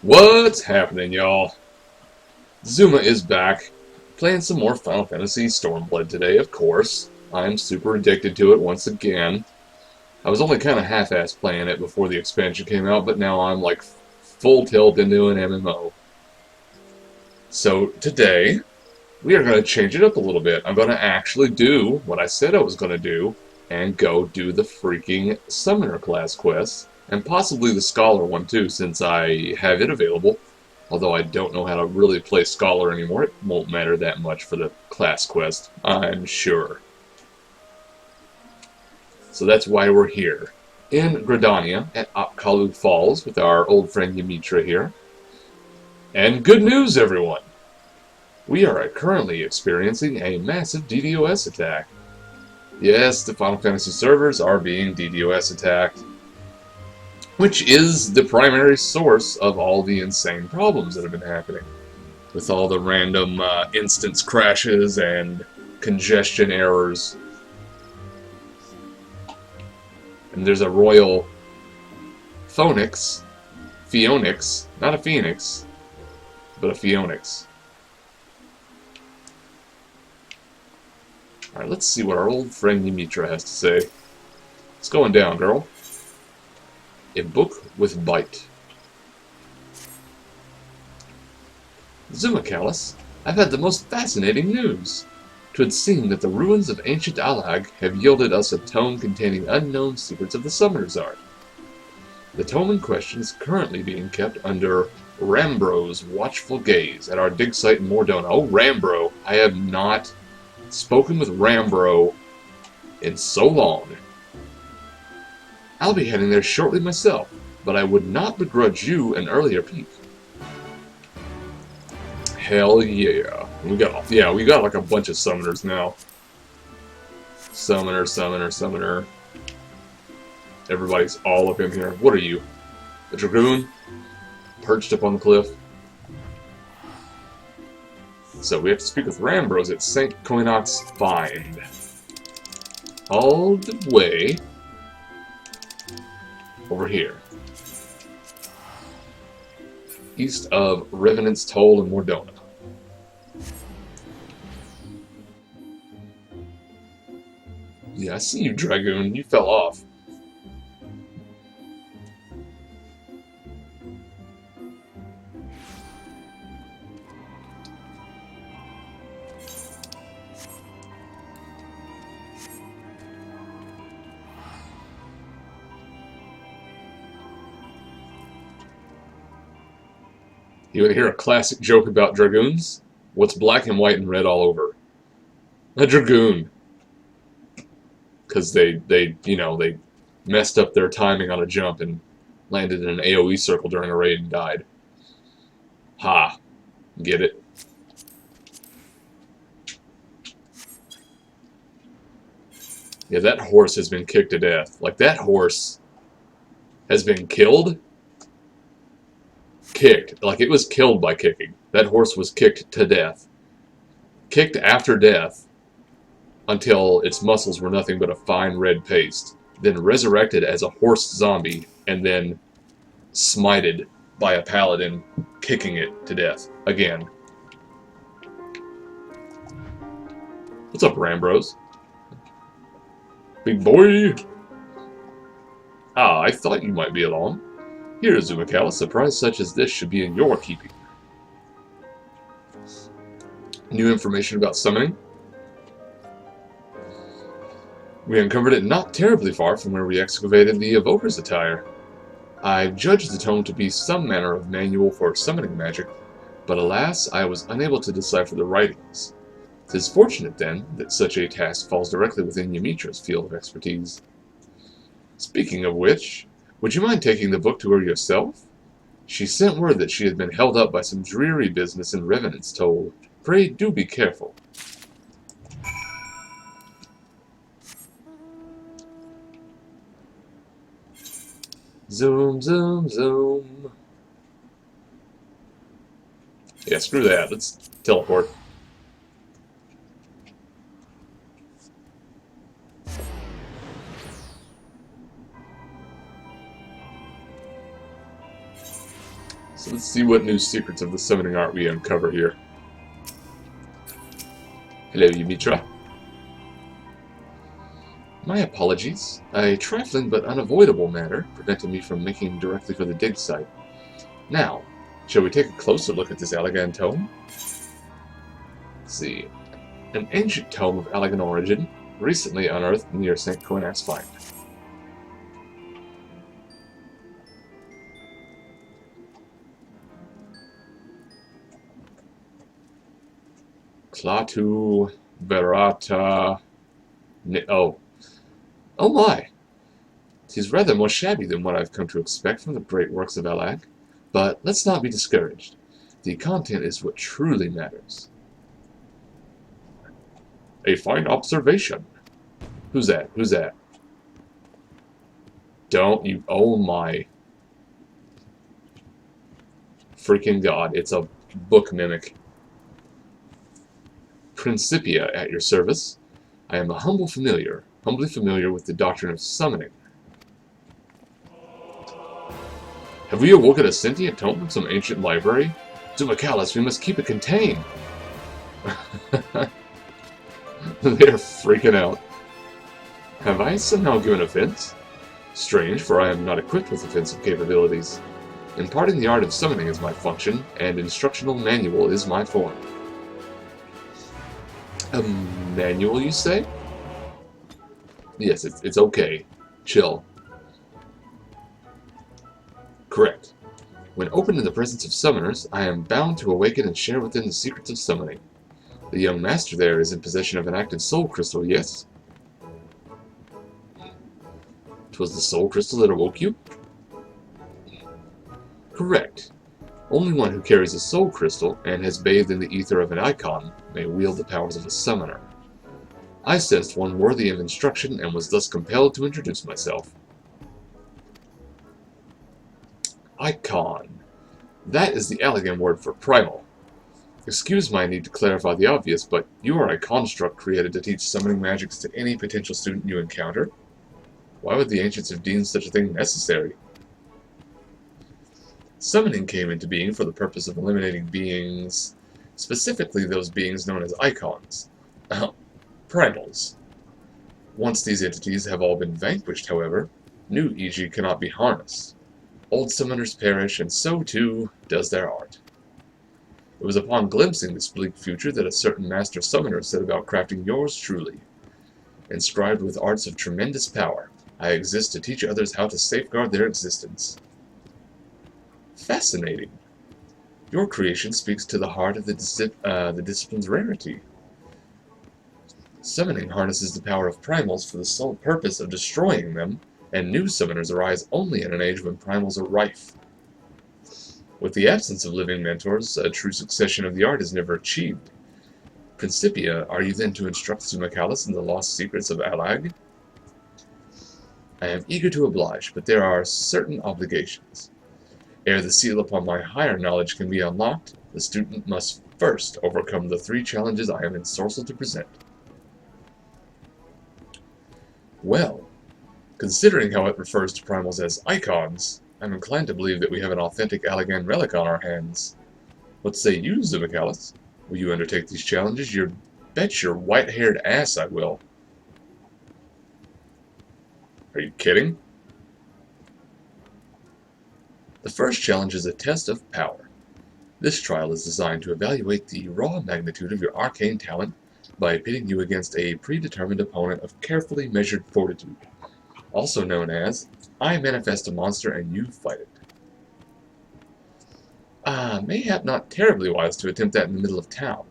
What's happening, y'all? Zuma is back, playing some more Final Fantasy Stormblood today, of course. I'm super addicted to it once again. I was only kind of half-assed playing it before the expansion came out, but now I'm like full tilt into an MMO. So today, we are going to change it up a little bit. I'm going to actually do what I said I was going to do, and go do the freaking Summoner class quest. And possibly the Scholar one too, since I have it available. Although I don't know how to really play Scholar anymore, it won't matter that much for the class quest, I'm sure. So that's why we're here. In Gridania, at Opkalu Falls, with our old friend Ymitra here. And good news, everyone! We are currently experiencing a massive DDoS attack. Yes, the Final Fantasy servers are being DDoS attacked, which is the primary source of all the insane problems that have been happening. With all the random instance crashes and congestion errors. And there's a royal Phoenix, not a Phoenix, but a Phoenix. Alright, let's see what our old friend Ymitra has to say. What's going down, girl? A book with bite. Zumacalis, I've had the most fascinating news. 'Twould seem that the ruins of ancient Alag have yielded us a tome containing unknown secrets of the summoner's art. The tome in question is currently being kept under Rambro's watchful gaze at our dig site in Mordona. Oh, Rambro! I have not spoken with Rambro in so long. I'll be heading there shortly myself, but I would not begrudge you an earlier peek. Hell yeah. We got like a bunch of summoners now. Summoner. Everybody's all up in here. What are you? A dragoon? Perched up on the cliff? So we have to speak with Rambros at St. Coinoc's Find. All the way over here. East of Revenant's Toll in Mordona. Yeah, I see you, Dragoon. You fell off. You want to hear a classic joke about dragoons? What's black and white and red all over? A dragoon. Because they messed up their timing on a jump and landed in an AoE circle during a raid and died. Ha. Get it? Yeah, that horse has been kicked to death. Like, that horse has been killed? Kicked. Like, it was killed by kicking. That horse was kicked to death. Kicked after death until its muscles were nothing but a fine red paste. Then resurrected as a horse zombie and then smited by a paladin kicking it to death again. What's up, Rambros? Big boy! Ah, I thought you might be along. Here, Zumacalis, a surprise such as this should be in your keeping. New information about summoning? We uncovered it not terribly far from where we excavated the Evoker's attire. I judged the tome to be some manner of manual for summoning magic, but alas, I was unable to decipher the writings. 'Tis fortunate, then, that such a task falls directly within Ymitra's field of expertise. Speaking of which, would you mind taking the book to her yourself? She sent word that she had been held up by some dreary business in Revenant's Toll. Pray do be careful. Zoom, zoom, zoom. Yeah, screw that. Let's teleport. So let's see what new secrets of the summoning art we uncover here. Hello, Yumitra. My apologies. A trifling but unavoidable matter prevented me from making directly for the dig site. Now, shall we take a closer look at this Allagan tome? Let's see. An ancient tome of Allagan origin, recently unearthed near St. Coinat's Find. Klaatu Verata... Oh my! He's rather more shabby than what I've come to expect from the great works of Allag. But let's not be discouraged. The content is what truly matters. A fine observation. Who's that? Who's that? Don't you... Oh my... Freaking god, it's a book mimic. Principia at your service. I am a humbly familiar with the doctrine of summoning. Have we awoken a sentient tome from some ancient library? Zumacalis, we must keep it contained! They're freaking out. Have I somehow given offense? Strange, for I am not equipped with offensive capabilities. Imparting the art of summoning is my function, and instructional manual is my form. A manual, you say? Yes, it's okay. Chill. Correct. When open in the presence of summoners, I am bound to awaken and share with them the secrets of summoning. The young master there is in possession of an active soul crystal, yes? 'Twas the soul crystal that awoke you? Correct. Only one who carries a soul crystal and has bathed in the ether of an icon may wield the powers of a summoner. I sensed one worthy of instruction and was thus compelled to introduce myself. Icon. That is the Allagan word for primal. Excuse my need to clarify the obvious, but you are a construct created to teach summoning magics to any potential student you encounter? Why would the ancients have deemed such a thing necessary? Summoning came into being for the purpose of eliminating beings, specifically those beings known as icons. Primals. Once these entities have all been vanquished, however, new EG cannot be harnessed. Old summoners perish, and so too does their art. It was upon glimpsing this bleak future that a certain master summoner set about crafting yours truly. Inscribed with arts of tremendous power, I exist to teach others how to safeguard their existence. Fascinating. Your creation speaks to the heart of the discipline's rarity. Summoning harnesses the power of primals for the sole purpose of destroying them, and new summoners arise only in an age when primals are rife. With the absence of living mentors, a true succession of the art is never achieved. Principia, are you then to instruct Zumacalis in the lost secrets of Allag? I am eager to oblige, but there are certain obligations. Ere the seal upon my higher knowledge can be unlocked, the student must first overcome the 3 challenges I am ensorcelled to present. Well, considering how it refers to primals as icons, I'm inclined to believe that we have an authentic Allagan relic on our hands. What say you, Zumacalis? Will you undertake these challenges? You bet your white-haired ass I will. Are you kidding? The first challenge is a test of power. This trial is designed to evaluate the raw magnitude of your arcane talent by pitting you against a predetermined opponent of carefully measured fortitude, also known as, I manifest a monster and you fight it. Mayhap not terribly wise to attempt that in the middle of town.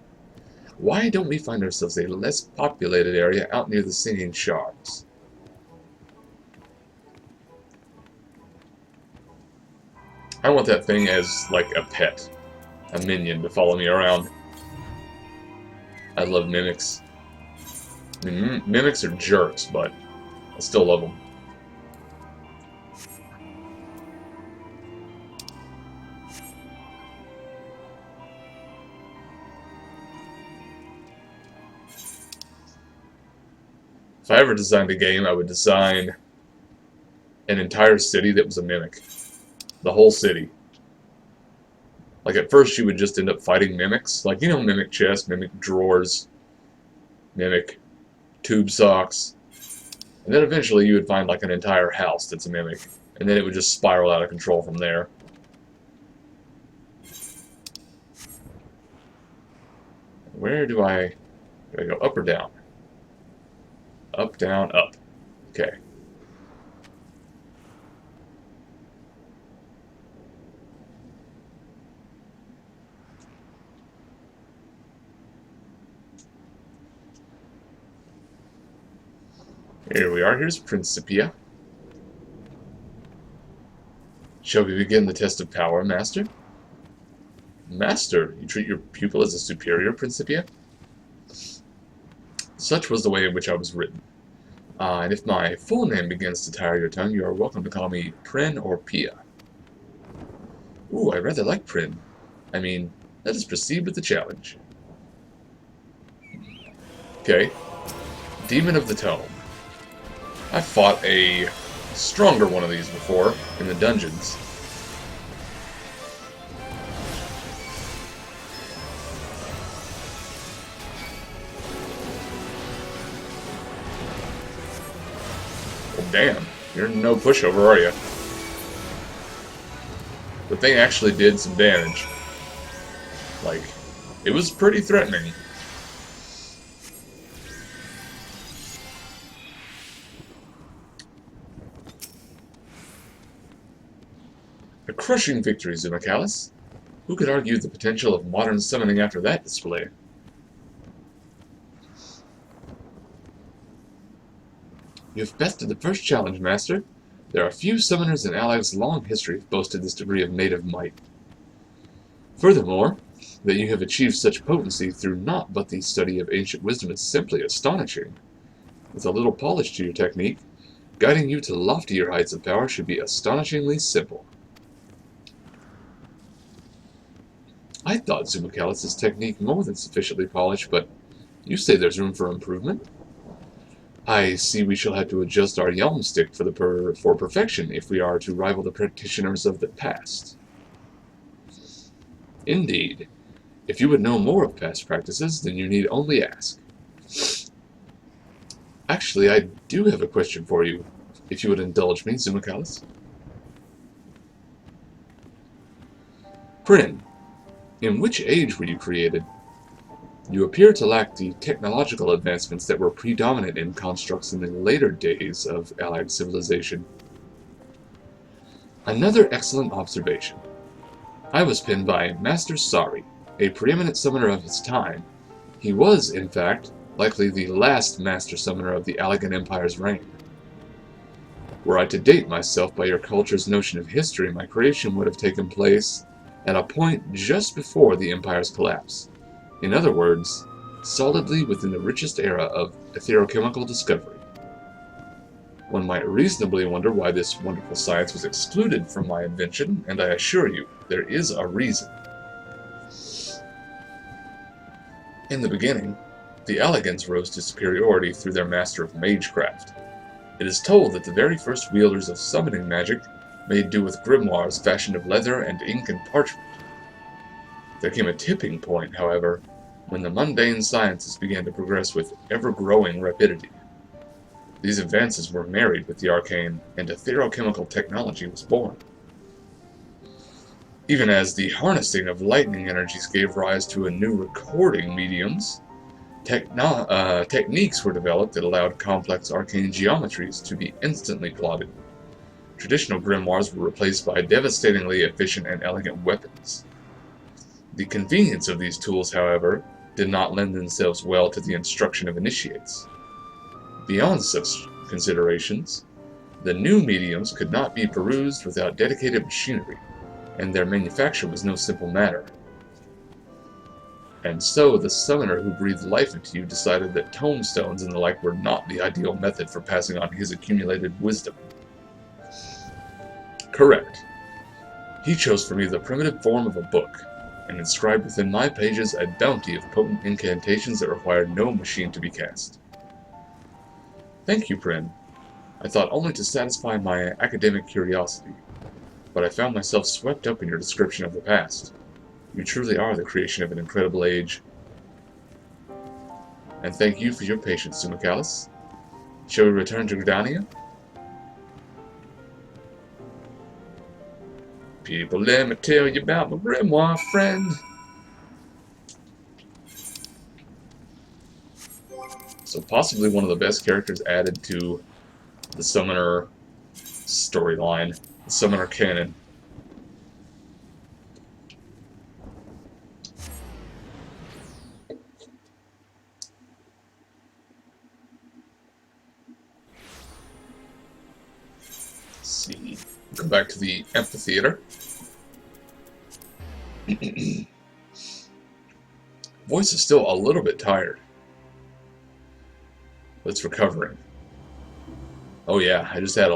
Why don't we find ourselves a less populated area out near the Singing Shards? I want that thing as, like, a pet. A minion to follow me around. I love mimics. I mean, mimics are jerks, but I still love them. If I ever designed a game, I would design an entire city that was a mimic. The whole city. Like, at first you would just end up fighting mimics. Like, you know, mimic chests, mimic drawers, mimic tube socks. And then eventually you would find, like, an entire house that's a mimic. And then it would just spiral out of control from there. Where do I go? Up or down? Up, down, up. Okay. Here we are. Here's Principia. Shall we begin the test of power, Master? Master? You treat your pupil as a superior, Principia? Such was the way in which I was written. And if my full name begins to tire your tongue, you are welcome to call me Prin or Pia. Ooh, I rather like Prin. I mean, let us proceed with the challenge. Okay. Demon of the Tome. I fought a stronger one of these before in the dungeons. Well, damn, you're no pushover, are you? The thing actually did some damage. Like, it was pretty threatening. A crushing victory, Zumacalis. Who could argue the potential of modern summoning after that display? You have bested the first challenge, Master. There are few summoners in Alag's long history have boasted this degree of native might. Furthermore, that you have achieved such potency through naught but the study of ancient wisdom is simply astonishing. With a little polish to your technique, guiding you to loftier heights of power should be astonishingly simple. I thought Zumacalis' technique more than sufficiently polished, but you say there's room for improvement? I see we shall have to adjust our yalmstick for perfection if we are to rival the practitioners of the past. Indeed. If you would know more of past practices, then you need only ask. Actually, I do have a question for you, if you would indulge me, Zumacalis. Prin, in which age were you created? You appear to lack the technological advancements that were predominant in constructs in the later days of Allied civilization. Another excellent observation. I was pinned by Master Sari, a preeminent summoner of his time. He was, in fact, likely the last master summoner of the Garlean Empire's reign. Were I to date myself by your culture's notion of history, my creation would have taken place at a point just before the Empire's collapse. In other words, solidly within the richest era of etherochemical discovery. One might reasonably wonder why this wonderful science was excluded from my invention, and I assure you, there is a reason. In the beginning, the Elegans rose to superiority through their master of magecraft. It is told that the very first wielders of summoning magic made do with grimoires fashioned of leather and ink and parchment. There came a tipping point, however, when the mundane sciences began to progress with ever-growing rapidity. These advances were married with the arcane, and etherochemical technology was born. Even as the harnessing of lightning energies gave rise to a new recording mediums, techniques were developed that allowed complex arcane geometries to be instantly plotted. Traditional grimoires were replaced by devastatingly efficient and elegant weapons. The convenience of these tools, however, did not lend themselves well to the instruction of initiates. Beyond such considerations, the new mediums could not be perused without dedicated machinery, and their manufacture was no simple matter. And so the summoner who breathed life into you decided that tomestones and the like were not the ideal method for passing on his accumulated wisdom. Correct. He chose for me the primitive form of a book, and inscribed within my pages a bounty of potent incantations that required no machine to be cast. Thank you, Prin. I thought only to satisfy my academic curiosity, but I found myself swept up in your description of the past. You truly are the creation of an incredible age. And thank you for your patience, Zumacalis. Shall we return to Gridania? People, let me tell you about my grimoire friend. So possibly one of the best characters added to the Summoner storyline, the Summoner canon. Let's see. Go back to the amphitheater. Voice is still a little bit tired. But it's recovering. Oh yeah, I just had a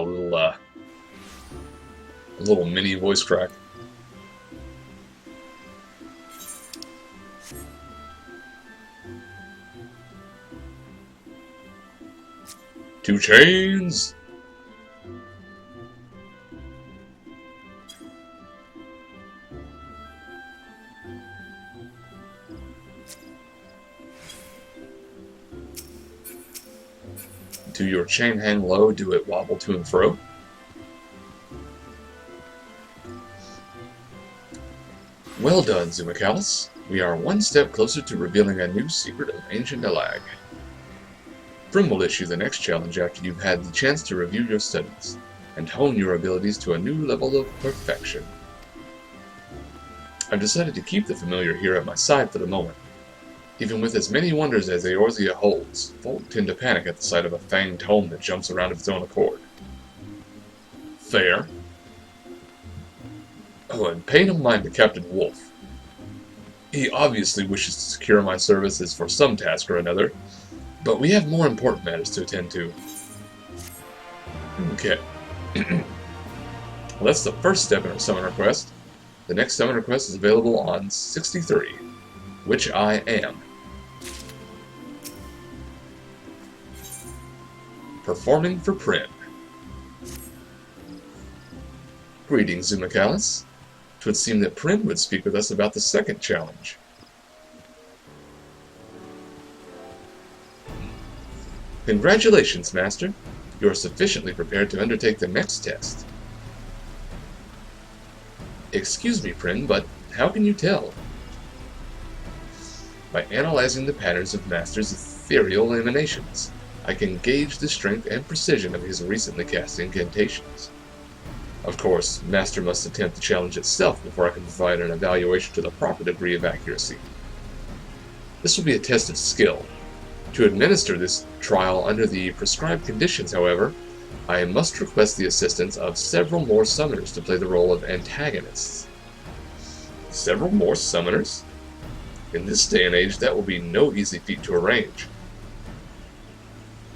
little mini voice crack. Two chains! Do your chain hang low, do it wobble to and fro? Well done, Zumacalis. We are one step closer to revealing a new secret of ancient Alag. Prim will issue the next challenge after you've had the chance to review your studies, and hone your abilities to a new level of perfection. I've decided to keep the familiar here at my side for the moment. Even with as many wonders as Eorzea holds, folk tend to panic at the sight of a fanged tome that jumps around of its own accord. Fair. Oh, and pay no mind to Captain Wolf. He obviously wishes to secure my services for some task or another, but we have more important matters to attend to. Okay. Well, that's the first step in our summoner quest. The next summoner quest is available on 63, which I am. Performing for Prim. Greetings, Zumacalis. 'Twould seem that Prim would speak with us about the second challenge. Congratulations, Master. You are sufficiently prepared to undertake the next test. Excuse me, Prim, but how can you tell? By analyzing the patterns of Master's ethereal emanations, I can gauge the strength and precision of his recently cast incantations. Of course, Master must attempt the challenge itself before I can provide an evaluation to the proper degree of accuracy. This will be a test of skill. To administer this trial under the prescribed conditions, however, I must request the assistance of several more summoners to play the role of antagonists. Several more summoners? In this day and age, that will be no easy feat to arrange.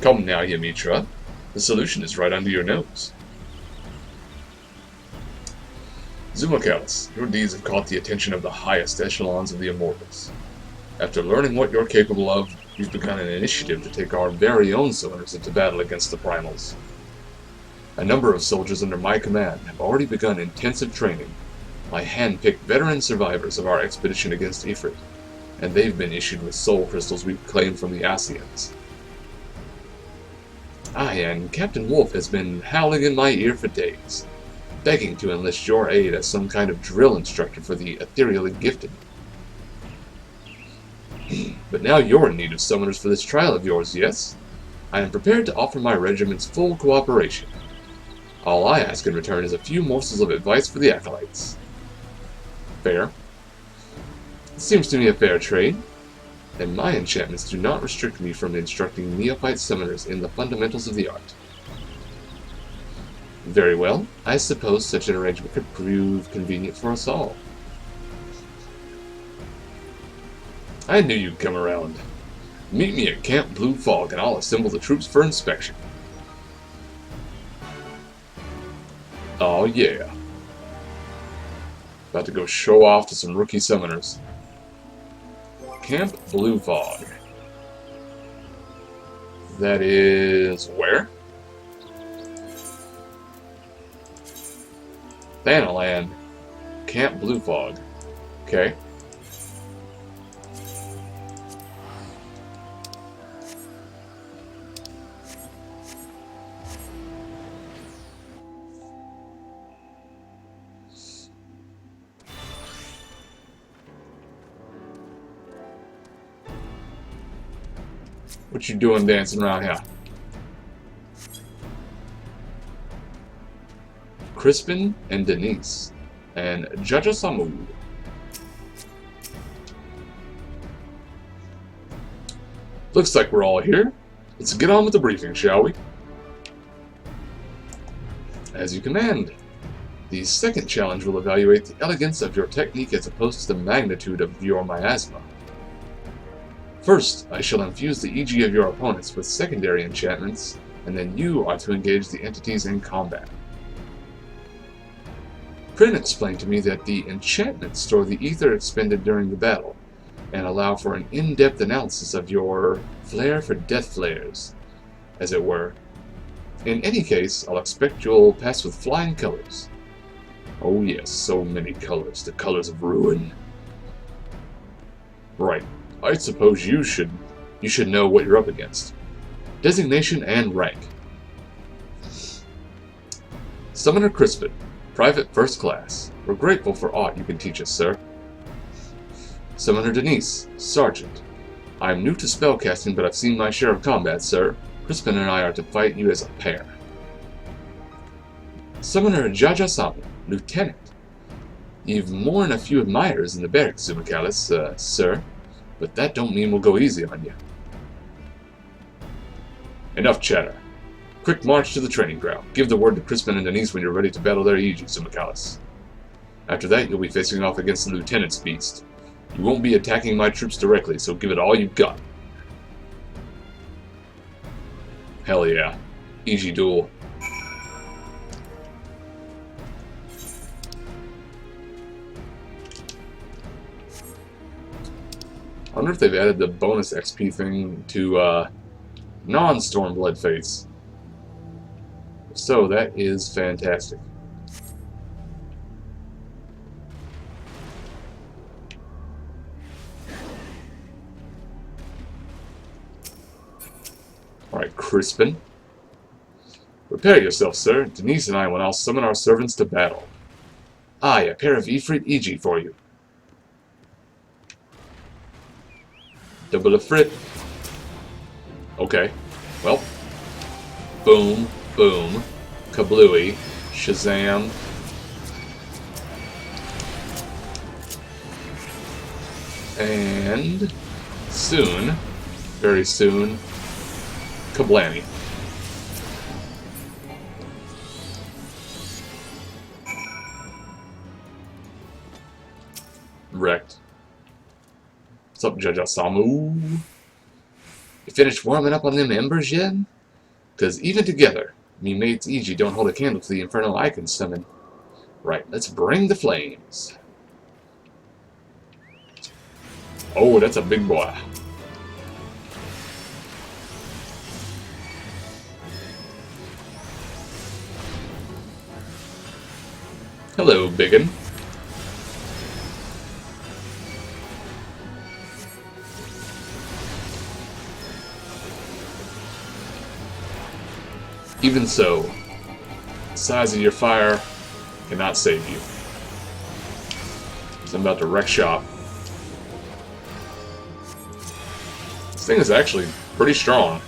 Come now, Yamitra. The solution is right under your nose. Zumacalis, your deeds have caught the attention of the highest echelons of the Immortals. After learning what you're capable of, we've begun an initiative to take our very own summoners into battle against the primals. A number of soldiers under my command have already begun intensive training. I hand-picked veteran survivors of our expedition against Ifrit, and they've been issued with soul crystals we claimed from the Asians. Aye, and Captain Wolf has been howling in my ear for days, begging to enlist your aid as some kind of drill instructor for the ethereally gifted. But now you're in need of summoners for this trial of yours, yes? I am prepared to offer my regiment's full cooperation. All I ask in return is a few morsels of advice for the acolytes. Fair? It seems to me a fair trade, and my enchantments do not restrict me from instructing neophyte summoners in the fundamentals of the art. Very well, I suppose such an arrangement could prove convenient for us all. I knew you'd come around. Meet me at Camp Blue Fog and I'll assemble the troops for inspection. Oh yeah. About to go show off to some rookie summoners. Camp Blue Fog. That is where? Thanalan. Camp Blue Fog. Okay. What you doing dancing around here? Crispin and Denise. And Jaja Samu. Looks like we're all here. Let's get on with the briefing, shall we? As you command. The second challenge will evaluate the elegance of your technique as opposed to the magnitude of your miasma. First, I shall infuse the EG of your opponents with secondary enchantments, and then you are to engage the entities in combat. Kryn explained to me that the enchantments store the ether expended during the battle, and allow for an in-depth analysis of your flair for death flares, as it were. In any case, I'll expect you'll pass with flying colors. Oh yes, so many colors, the colors of ruin. Right, I suppose you should know what you're up against. Designation and rank. Summoner Crispin, Private First Class. We're grateful for aught you can teach us, sir. Summoner Denise, Sergeant. I'm new to spellcasting, but I've seen my share of combat, sir. Crispin and I are to fight you as a pair. Summoner Jaja Samu, Lieutenant. You've more than a few admirers in the barracks, Zumacalis, sir, but that don't mean we'll go easy on you. Enough chatter. Quick march to the training ground. Give the word to Crispin and Denise when you're ready to battle their EG, Zumacalis. After that, you'll be facing off against the Lieutenant's beast. You won't be attacking my troops directly, so give it all you've got. Hell yeah. EG duel. I wonder if they've added the bonus XP thing to non-Stormblood fates. If so, that is fantastic. Alright, Crispin. Prepare yourself, sir. Denise and I will now summon our servants to battle. Aye, a pair of Ifrit EG for you. Double Ifrit. Okay. Well. Boom. Boom. Kablooey. Shazam. And soon, very soon, Kablammy. Wrecked. What's up, Jaja Samu? You finished warming up on them embers yet? 'Cause even together, me mates EG don't hold a candle to the inferno I can summon. Right, let's bring the flames. Oh, that's a big boy. Hello, biggin. Even so, the size of your fire cannot save you. So I'm about to wreck shop. This thing is actually pretty strong.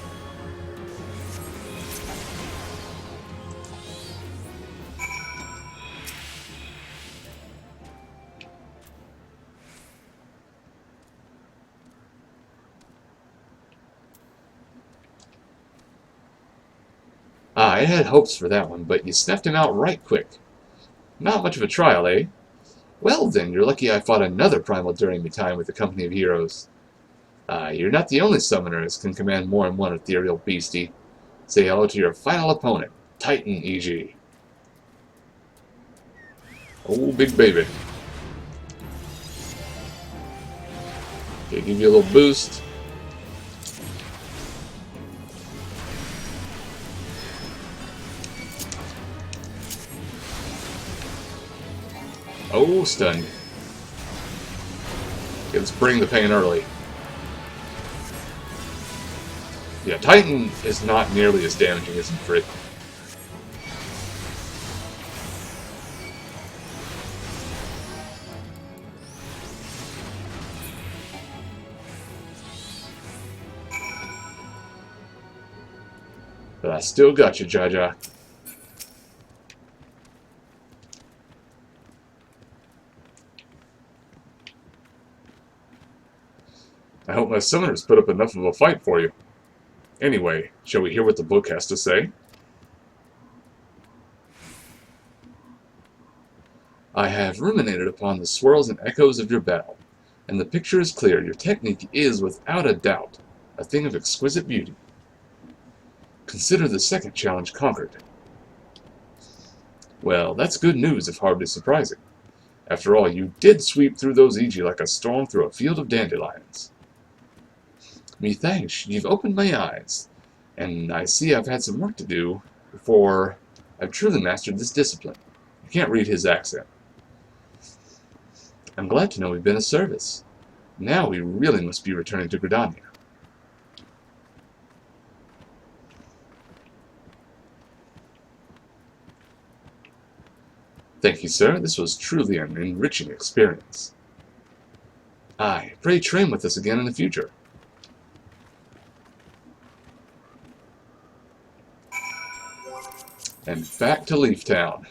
I had hopes for that one, but you snuffed him out right quick. Not much of a trial, eh? Well then, you're lucky I fought another primal during my time with the Company of Heroes. You're not the only summoners can command more than one ethereal beastie. Say hello to your final opponent, Titan EG. Oh, big baby. Okay, give you a little boost. Oh, stunned. Okay, let's bring the pain early. Yeah, Titan is not nearly as damaging as Ifrit. I still got you, Jaja. I hope my summoners put up enough of a fight for you. Anyway, shall we hear what the book has to say? I have ruminated upon the swirls and echoes of your battle, and the picture is clear. Your technique is, without a doubt, a thing of exquisite beauty. Consider the second challenge conquered. Well, that's good news, if hardly surprising. After all, you did sweep through those Iji like a storm through a field of dandelions. Methinks you've opened my eyes, and I see I've had some work to do before I've truly mastered this discipline. You can't read his accent. I'm glad to know we've been of service. Now we really must be returning to Gridania. Thank you, sir. This was truly an enriching experience. Aye, pray train with us again in the future. And back to Leaf Town.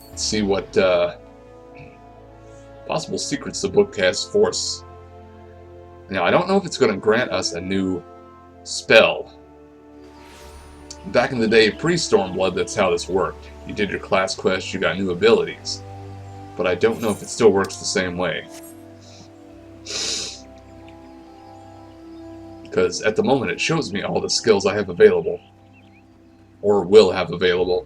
Let's see what possible secrets the book has for us. Now, I don't know if it's going to grant us a new spell. Back in the day, pre-Stormblood, that's how this worked. You did your class quest, you got new abilities. But I don't know if it still works the same way. Because at the moment it shows me all the skills I have available. Or will have available.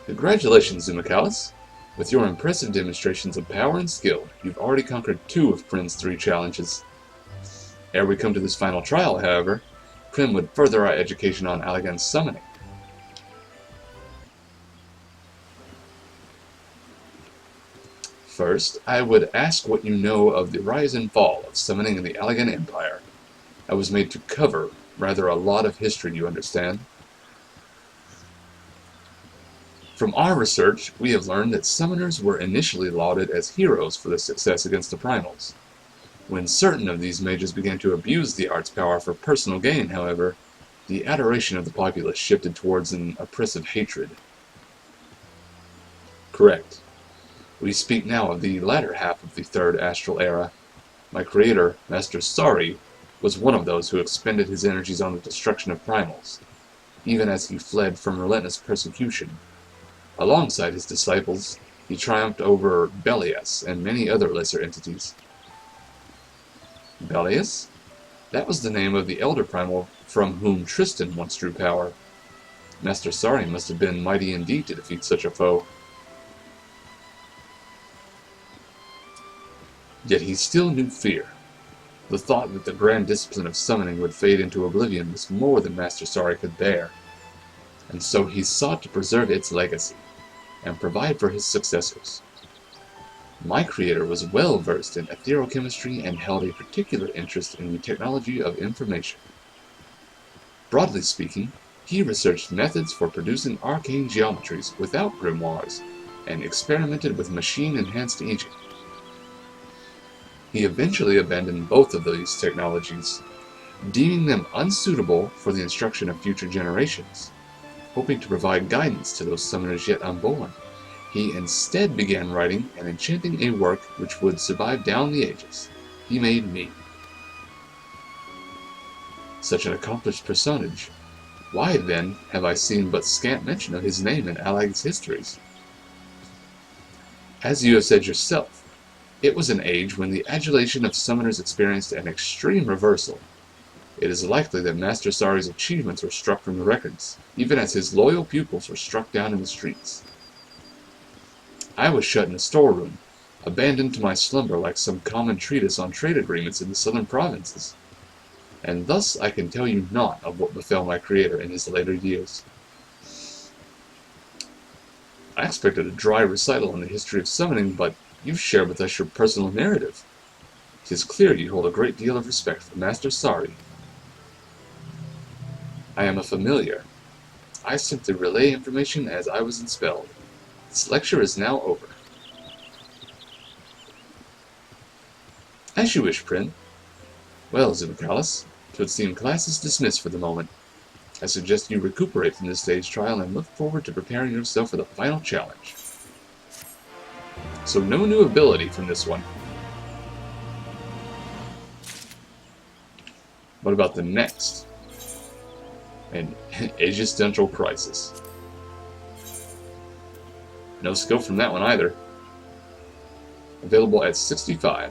Congratulations, Zumacalis. With your impressive demonstrations of power and skill, you've already conquered 2 of Prin's 3 challenges. Ere we come to this final trial, however, Prin would further our education on Allagan's summoning. First, I would ask what you know of the rise and fall of summoning in the Garlean Empire. I was made to cover rather a lot of history, you understand. From our research, we have learned that summoners were initially lauded as heroes for their success against the primals. When certain of these mages began to abuse the art's power for personal gain, however, the adoration of the populace shifted towards an oppressive hatred. Correct. We speak now of the latter half of the Third Astral Era. My creator, Master Sari, was one of those who expended his energies on the destruction of primals, even as he fled from relentless persecution. Alongside his disciples, he triumphed over Belias and many other lesser entities. Belias? That was the name of the elder primal from whom Tristan once drew power. Master Sari must have been mighty indeed to defeat such a foe. Yet he still knew fear. The thought that the grand discipline of summoning would fade into oblivion was more than Master Sari could bear, and so he sought to preserve its legacy and provide for his successors. My creator was well versed in etherochemistry and held a particular interest in the technology of information. Broadly speaking, he researched methods for producing arcane geometries without grimoires and experimented with machine-enhanced aging. He eventually abandoned both of these technologies, deeming them unsuitable for the instruction of future generations. Hoping to provide guidance to those summoners yet unborn, he instead began writing and enchanting a work which would survive down the ages. He made me. Such an accomplished personage. Why, then, have I seen but scant mention of his name in Allag's histories? As you have said yourself, it was an age when the adulation of summoners experienced an extreme reversal. It is likely that Master Sari's achievements were struck from the records, even as his loyal pupils were struck down in the streets. I was shut in a storeroom, abandoned to my slumber like some common treatise on trade agreements in the southern provinces, and thus I can tell you naught of what befell my creator in his later years. I expected a dry recital on the history of summoning, but you've shared with us your personal narrative. 'Tis clear you hold a great deal of respect for Master Sari. I am a familiar. I simply relay information as I was expelled. This lecture is now over. As you wish, Prin. Well, Zumacalis, 'twould seem class is dismissed for the moment. I suggest you recuperate from this stage trial and look forward to preparing yourself for the final challenge. So no new ability from this one. What about the next? An existential crisis. No skill from that one either. Available at 65.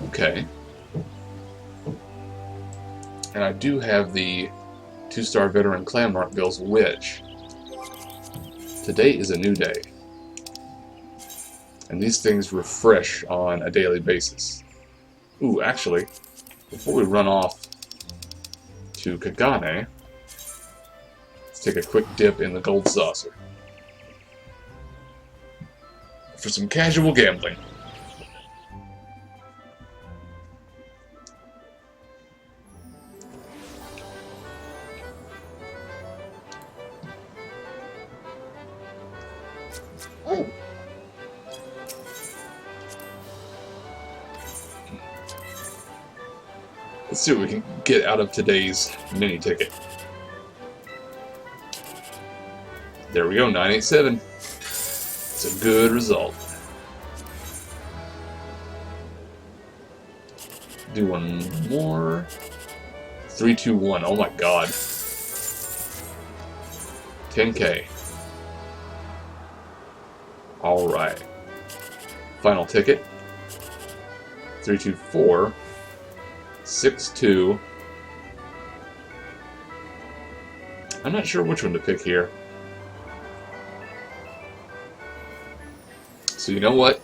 Okay. And I do have the 2-star veteran clan mark bills, which today is a new day. And these things refresh on a daily basis. Ooh, actually, before we run off to Kagane, let's take a quick dip in the gold saucer for some casual gambling. Oh. Let's see what we can get out of today's mini ticket. There we go, 987. It's a good result. Do one more. 321. Oh my god. 10K. Alright. Final ticket. 324. 62. I'm not sure which one to pick here. So you know what?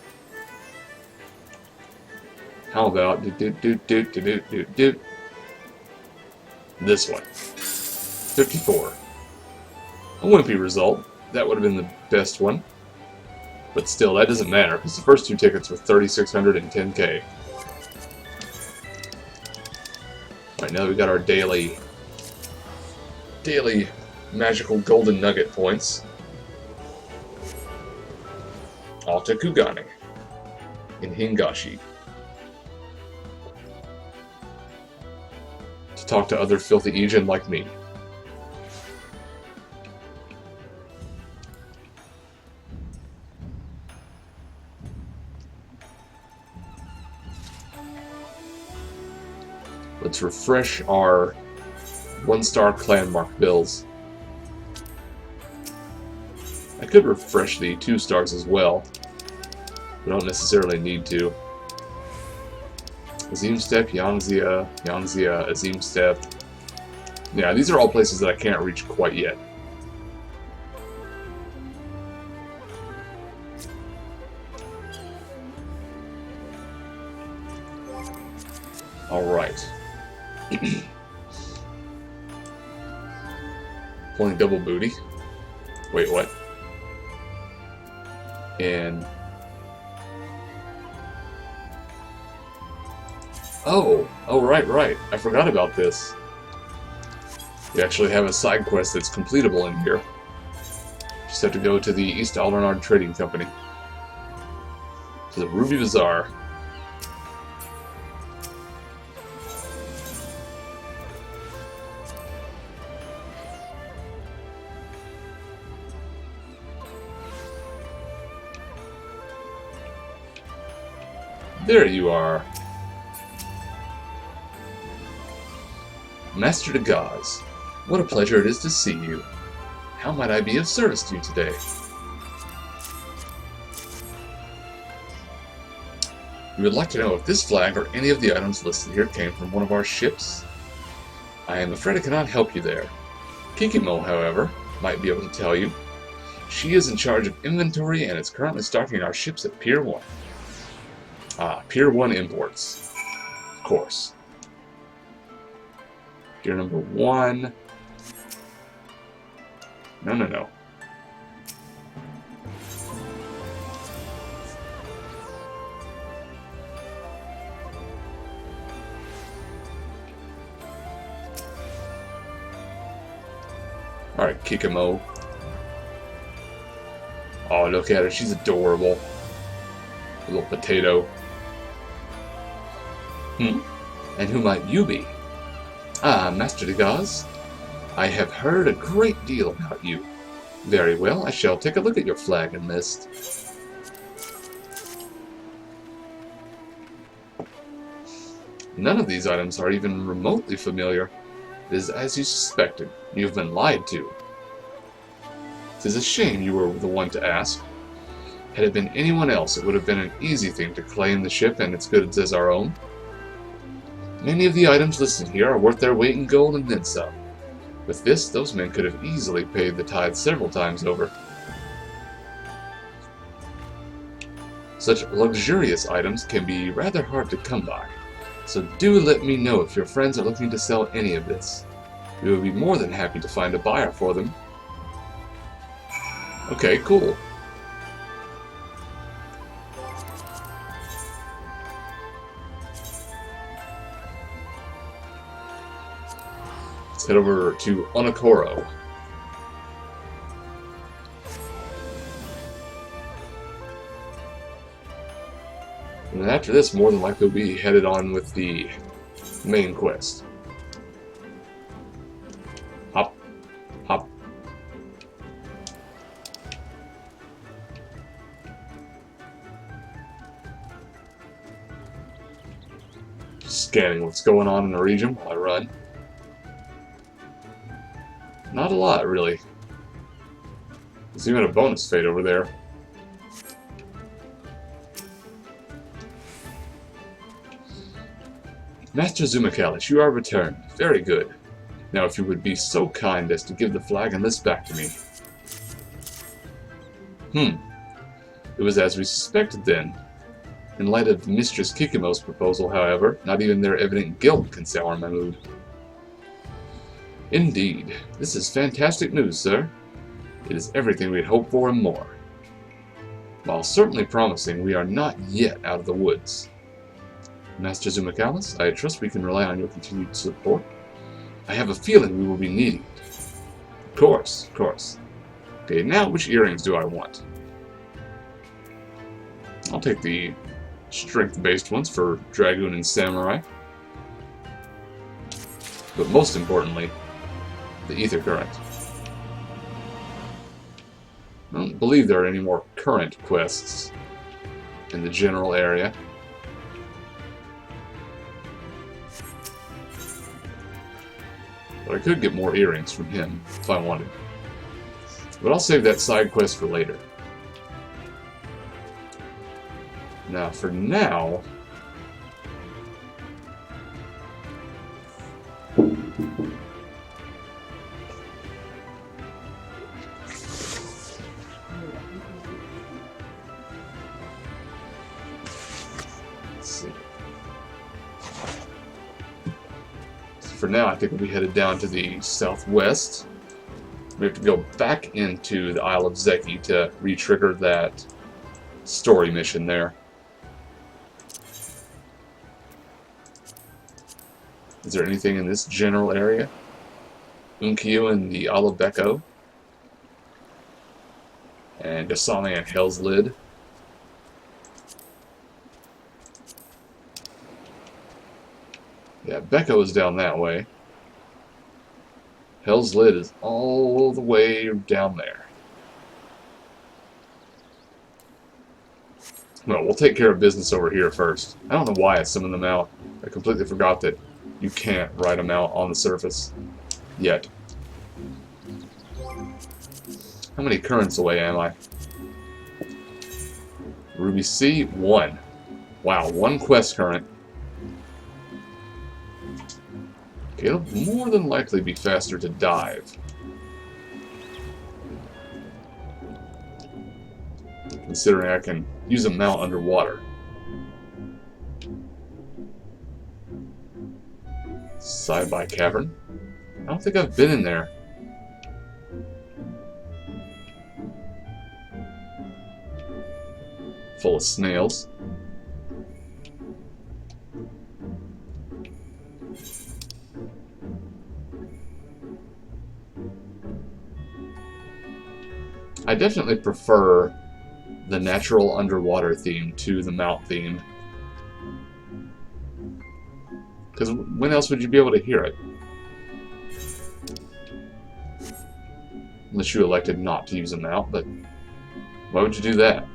How about this one? 54. A wimpy result. That would have been the best one. But still, that doesn't matter, because the first two tickets were 3,600 and 10K. Alright, now that we got our daily magical golden nugget points. Alta Kugane in Hingashi. To talk to other filthy Ijin like me. Let's refresh our 1-star clan mark bills. I could refresh the 2 stars as well. We don't necessarily need to. Azim Step, Yangzia, Azim Step. Yeah, these are all places that I can't reach quite yet. Alright. Pulling double booty. Wait, what? And... Oh, right. I forgot about this. We actually have a side quest that's completable in here. Just have to go to the East Aldernard Trading Company. To the Ruby Bazaar. There you are. Master Dagaz, what a pleasure it is to see you. How might I be of service to you today? You would like to know if this flag or any of the items listed here came from one of our ships? I am afraid I cannot help you there. Kikimo, however, might be able to tell you. She is in charge of inventory and is currently stocking our ships at Pier 1. Ah, Pier 1 imports. Of course. Pier number 1. No. Kikimo. Oh, look at her. She's adorable. A little potato. And who might you be? Ah, Master Dagaz. I have heard a great deal about you. Very well, I shall take a look at your flag and list. None of these items are even remotely familiar. It is as you suspected. You have been lied to. 'Tis a shame you were the one to ask. Had it been anyone else, it would have been an easy thing to claim the ship and its goods as our own. Many of the items listed here are worth their weight in gold and then some. With this, those men could have easily paid the tithe several times over. Such luxurious items can be rather hard to come by, so do let me know if your friends are looking to sell any of this. We would be more than happy to find a buyer for them. Okay, cool. Let's head over to Onokoro. And after this, more than likely we'll be headed on with the main quest. Hop. Hop. Scanning what's going on in the region while I run. Not a lot, really. There's even a bonus fate over there. Master Zumacalis, you are returned. Very good. Now if you would be so kind as to give the flag and list back to me. It was as we suspected then. In light of Mistress Kikimo's proposal, however, not even their evident guilt can sour my mood. Indeed. This is fantastic news, sir. It is everything we had hoped for and more. While certainly promising, we are not yet out of the woods. Master Zumacalis, I trust we can rely on your continued support. I have a feeling we will be needing it. Of course, of course. Okay, now which earrings do I want? I'll take the strength-based ones for Dragoon and Samurai. But most importantly, the Ether Current. I don't believe there are any more current quests in the general area. But I could get more earrings from him if I wanted. But I'll save that side quest for later. Now, for now... For now, I think we'll be headed down to the southwest. We have to go back into the Isle of Zeki to re-trigger that story mission there. Is there anything in this general area? Unkyo and the Isle of Beko. And Gasame and Hell's Lid. Yeah, Beko is down that way. Hell's Lid is all the way down there. Well, we'll take care of business over here first. I don't know why I summoned them out. I completely forgot that you can't write them out on the surface. Yet. How many currents away am I? Ruby C, 1. Wow, 1 quest current. Okay, it'll more than likely be faster to dive. Considering I can use a mount underwater. Side-by cavern? I don't think I've been in there. Full of snails. I definitely prefer the natural underwater theme to the mount theme. Because when else would you be able to hear it? Unless you elected not to use a mount, but why would you do that?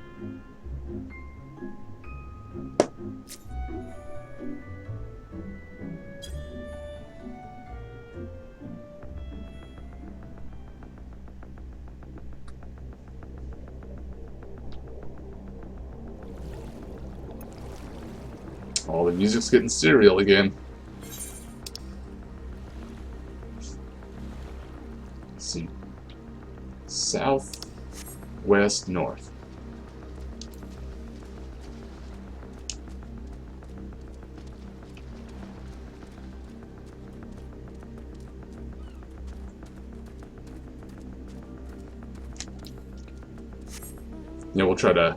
Oh, the music's getting serial again. Let's see. South, west, north. Yeah, we'll try to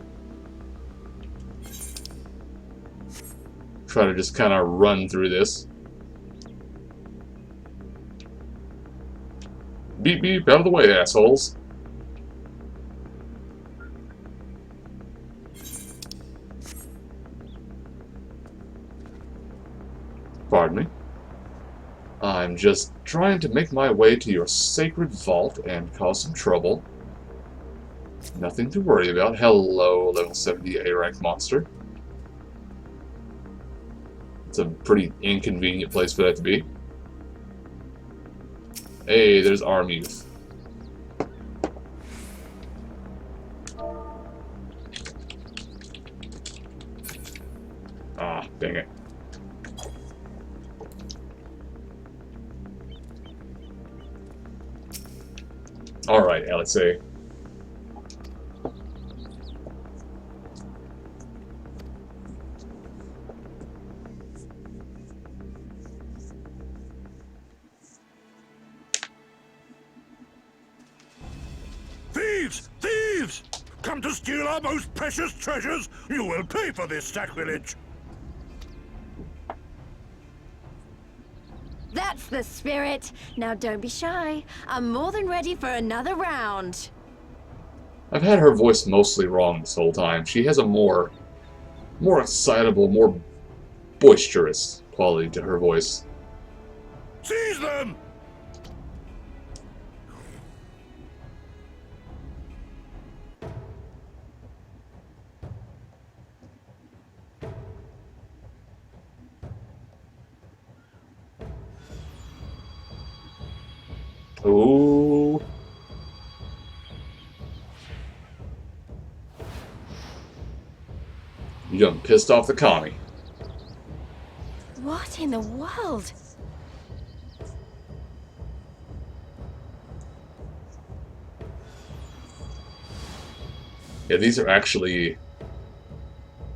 just kind of run through this. Beep beep, out of the way, assholes. Pardon me. I'm just trying to make my way to your sacred vault and cause some trouble. Nothing to worry about. Hello, level 70 A-rank monster. It's a pretty inconvenient place for that to be. Hey, there's Arm Youth. Ah, dang it. Alright, LSA. Thieves! Thieves! Come to steal our most precious treasures? You will pay for this sacrilege! That's the spirit. Now don't be shy. I'm more than ready for another round. I've had her voice mostly wrong this whole time. She has a more excitable, more boisterous quality to her voice. Seize them! Ooh. You done pissed off the commie. What in the world? Yeah, these are actually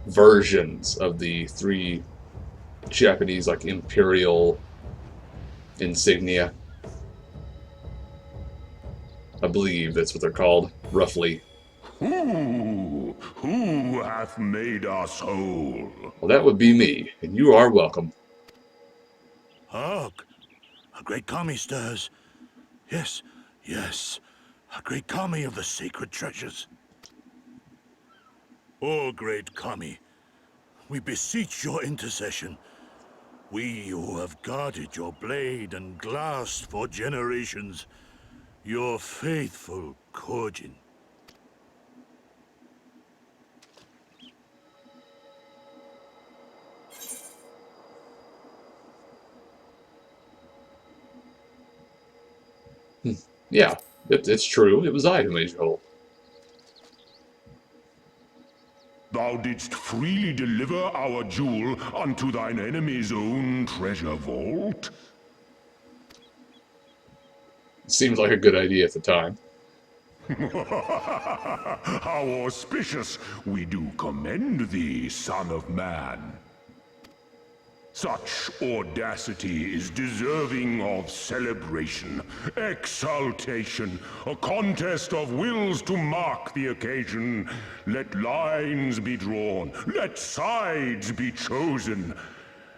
versions of the 3 Japanese, like, imperial insignia. I believe that's what they're called, roughly. Who hath made us whole? Well, that would be me, and you are welcome. Hark! A great kami stirs. Yes, yes. A great kami of the sacred treasures. O great kami, we beseech your intercession. We who have guarded your blade and glass for generations. Your faithful Kojin. Yeah, it's true. It was I who made you whole. Thou didst freely deliver our jewel unto thine enemy's own treasure vault? Seemed like a good idea at the time. How auspicious! We do commend thee, son of man. Such audacity is deserving of celebration, exaltation, a contest of wills to mark the occasion. Let lines be drawn, let sides be chosen.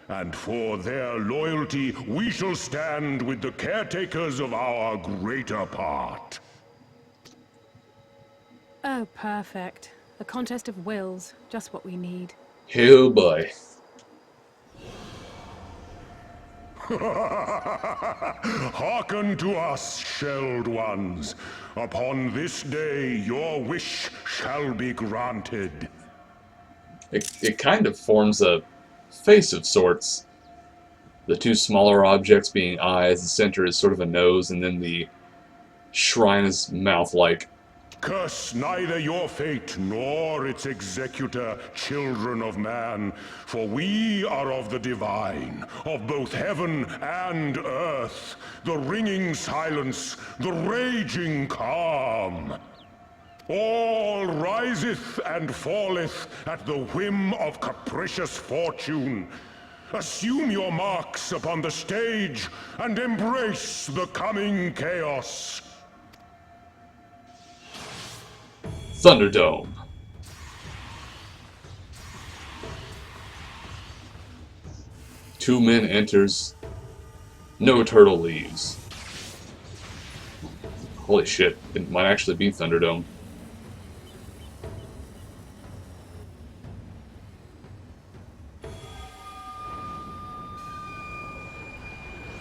And for their loyalty, we shall stand with the caretakers of our greater part. Oh, perfect. A contest of wills. Just what we need. Oh boy. Hearken to us, shelled ones. Upon this day your wish shall be granted. It kind of forms a face of sorts. The two smaller objects being eyes, the center is sort of a nose, and then the shrine is mouth-like. Curse neither your fate nor its executor, children of man, for we are of the divine, of both heaven and earth, the ringing silence, the raging calm. All riseth and falleth at the whim of capricious fortune. Assume your marks upon the stage and embrace the coming chaos. Thunderdome. Two men enters. No turtle leaves. Holy shit, it might actually be Thunderdome.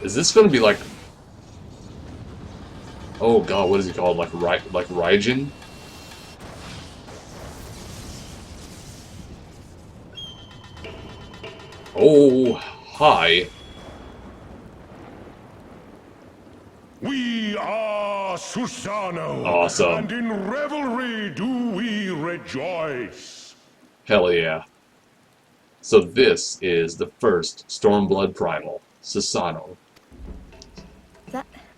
Is this going to be like... Oh god, what is he called? Like Raijin? Oh, hi. We are Susano. Awesome. And in revelry do we rejoice. Hell yeah. So this is the first Stormblood primal, Susano.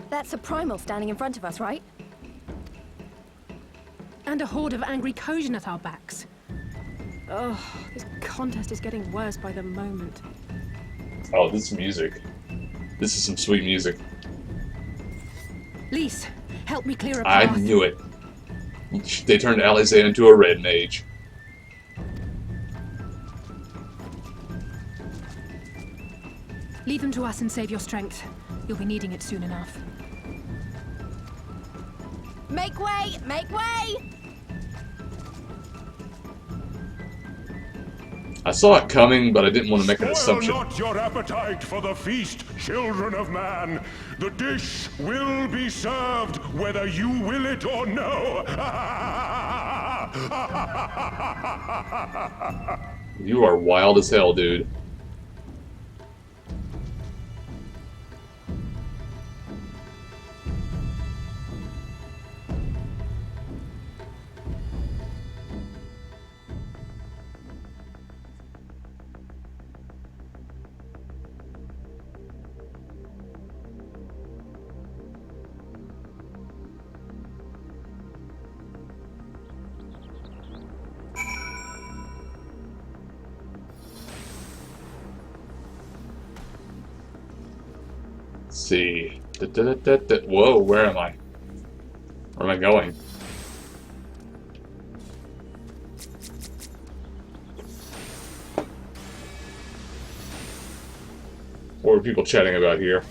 That's a primal standing in front of us, right? And a horde of angry Kojin at our backs. Oh, this contest is getting worse by the moment. Oh, this is music. This is some sweet music. Lise, help me clear a path. I knew it. They turned Alizé into a red mage. Leave them to us and save your strength. You'll be needing it soon enough. Make way! Make way! I saw it coming, but I didn't want to make an Spoil assumption. not your appetite for the feast, children of man. The dish will be served whether you will it or no. You are wild as hell, dude. Let's see. Whoa, where am I? Where am I going? What are people chatting about here?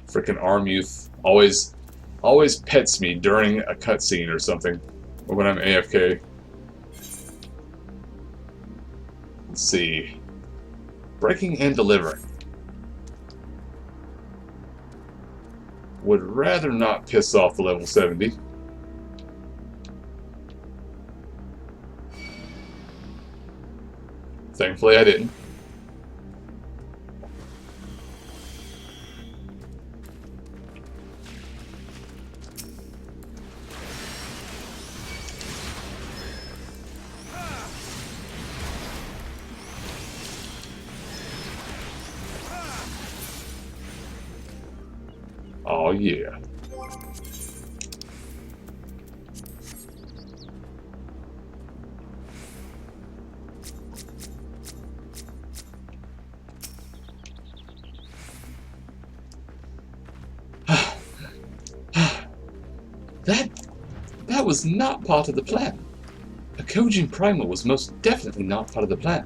Frickin' arm youth always pets me during a cutscene or something, or when I'm AFK. Let's see. Breaking and delivering. Would rather not piss off the level 70. Thankfully I didn't. Oh yeah. That was not part of the plan. A Kojin primal was most definitely not part of the plan.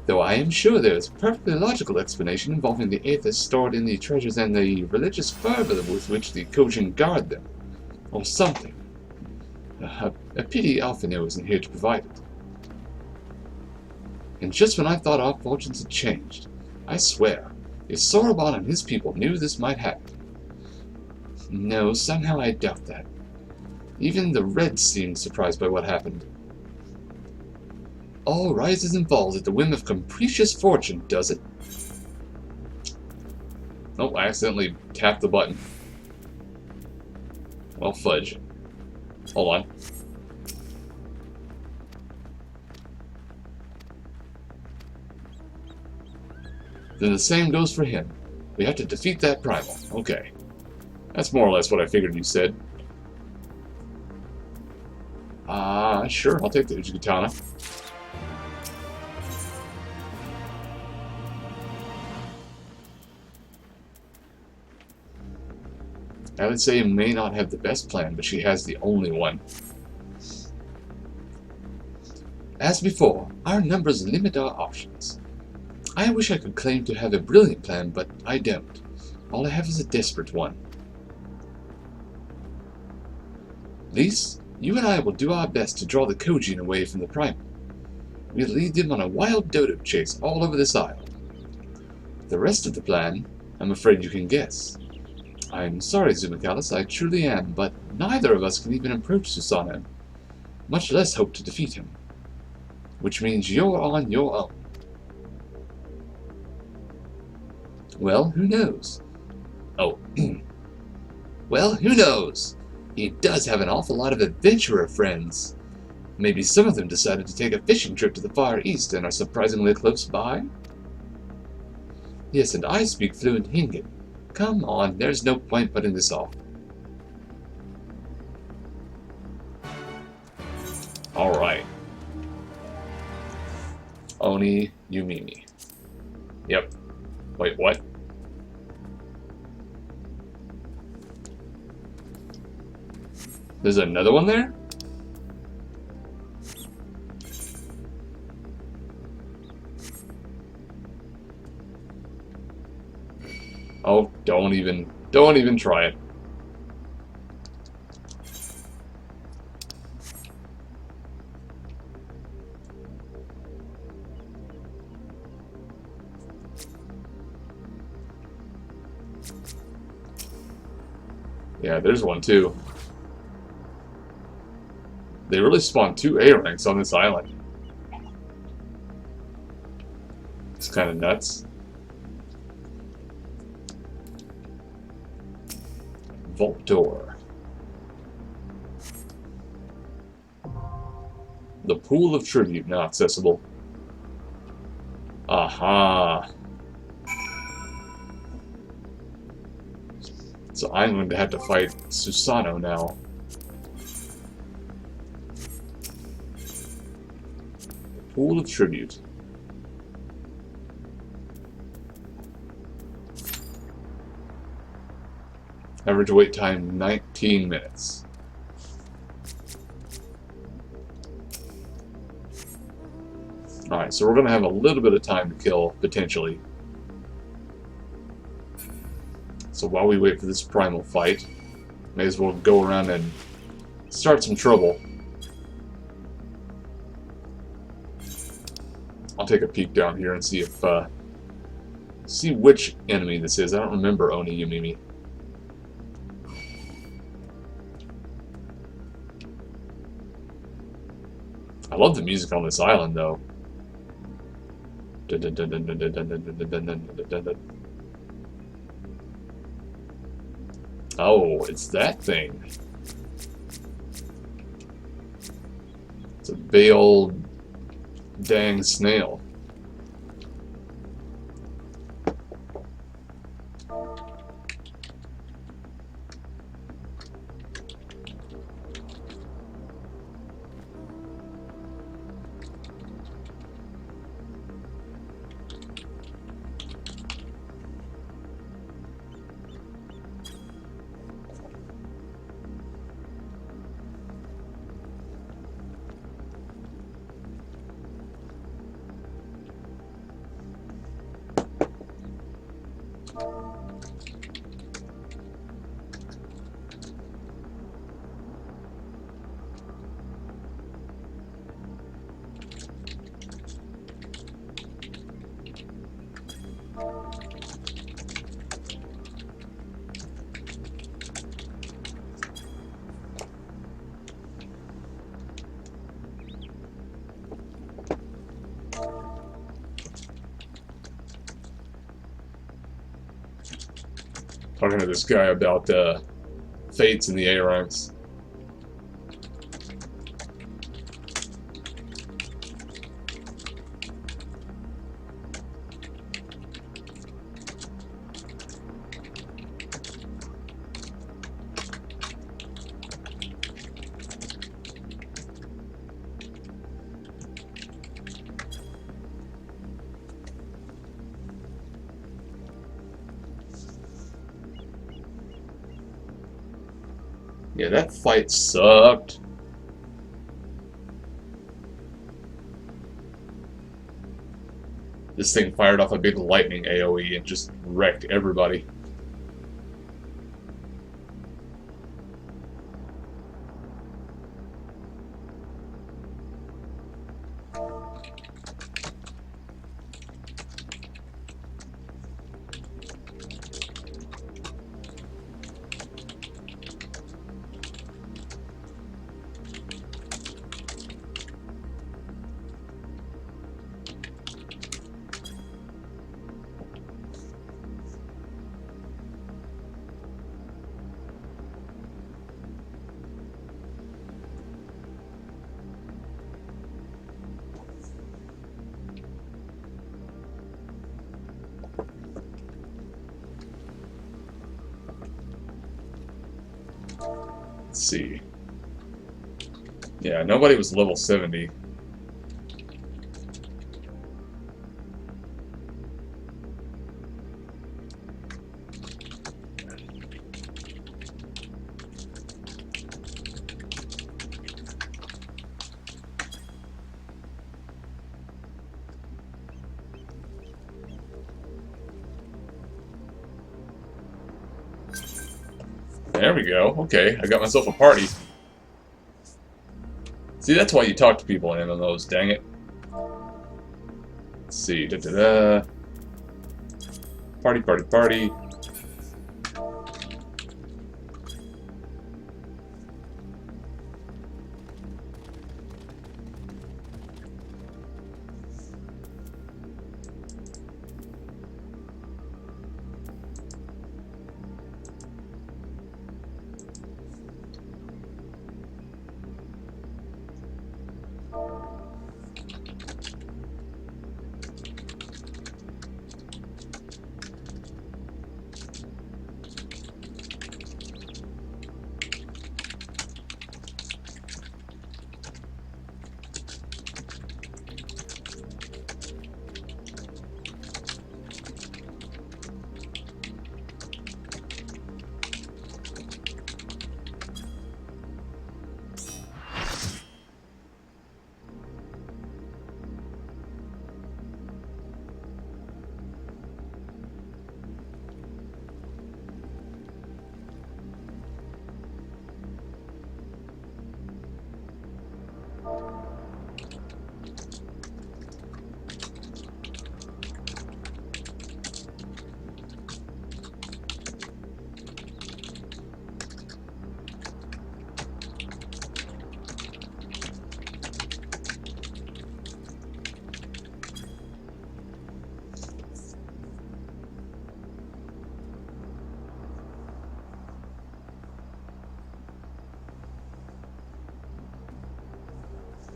Though I am sure there is a perfectly logical explanation involving the aethers stored in the treasures and the religious fervor with which the Kojin guard them. Or something. A pity Alphino isn't here to provide it. And just when I thought our fortunes had changed, I swear, if Soroban and his people knew this might happen. No, somehow I doubt that. Even the Reds seemed surprised by what happened. All rises and falls at the whim of capricious fortune, does it? Oh, I accidentally tapped the button. Well, fudge. Hold on. Then the same goes for him. We have to defeat that primal. Okay. That's more or less what I figured you said. Sure, I'll take the Uchigatana. I would say may not have the best plan, but she has the only one. As before, our numbers limit our options. I wish I could claim to have a brilliant plan, but I don't. All I have is a desperate one. Lise, you and I will do our best to draw the Kojin away from the primal. We'll lead them on a wild dodo chase all over this isle. The rest of the plan, I'm afraid you can guess. I'm sorry, Zumacalis, I truly am, but neither of us can even approach Susano, much less hope to defeat him. Which means you're on your own. Well, who knows? Oh, well, who knows? He does have an awful lot of adventurer friends. Maybe some of them decided to take a fishing trip to the Far East and are surprisingly close by? Yes, and I speak fluent Hingan. Come on, there's no point putting this off. Alright. Oni Yumimi. Yep. Wait, what? There's another one there? Oh, don't even try it. Yeah, there's one too. They really spawned 2 A ranks on this island. It's kind of nuts. Vault door. The pool of tribute now accessible. Aha. So I'm going to have to fight Susano now. The pool of tribute. Average wait time 19 minutes. Alright, so we're going to have a little bit of time to kill, potentially. So while we wait for this primal fight, may as well go around and start some trouble. I'll take a peek down here and see if, see which enemy this is. I don't remember Oni Yumimi. I love the music on this island, though. Oh, it's that thing. It's a big old dang snail. Talking to this guy about fates in the A ranks. Yeah, that fight sucked. This thing fired off a big lightning AoE and just wrecked everybody. Let's see. Yeah, nobody was level 70. There we go. Okay, I got myself a party. See, that's why you talk to people in MMOs, dang it. Let's see. Da-da-da. Party, party, party.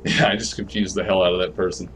Yeah, I just confused the hell out of that person.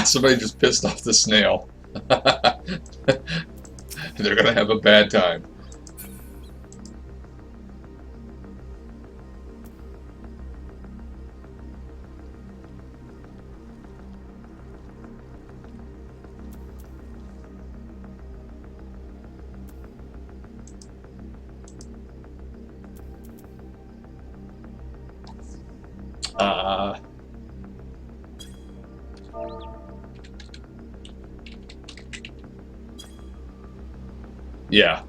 Somebody just pissed off the snail. They're gonna have a bad time. Uh... Yeah.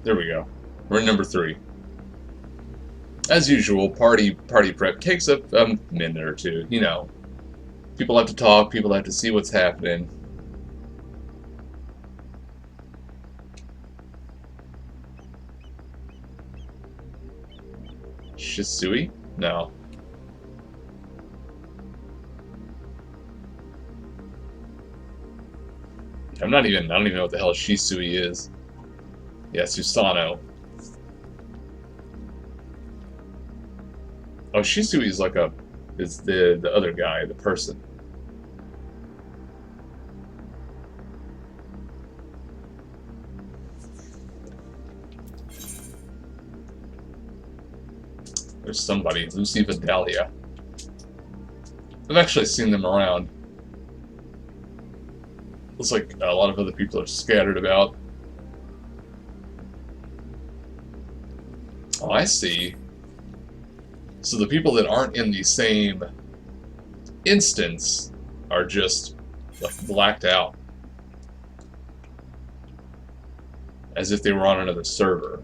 There we go. We're in number 3. As usual, party prep takes up a minute or two. You know, people have to talk, people have to see what's happening. Shisui? No. I don't even know what the hell Shisui is. Yeah, Susano. Oh, Shisui is like is the other guy, the person. There's somebody, Lucy Vidalia. I've actually seen them around. Looks like a lot of other people are scattered about. Oh, I see. So the people that aren't in the same instance are just like blacked out. As if they were on another server.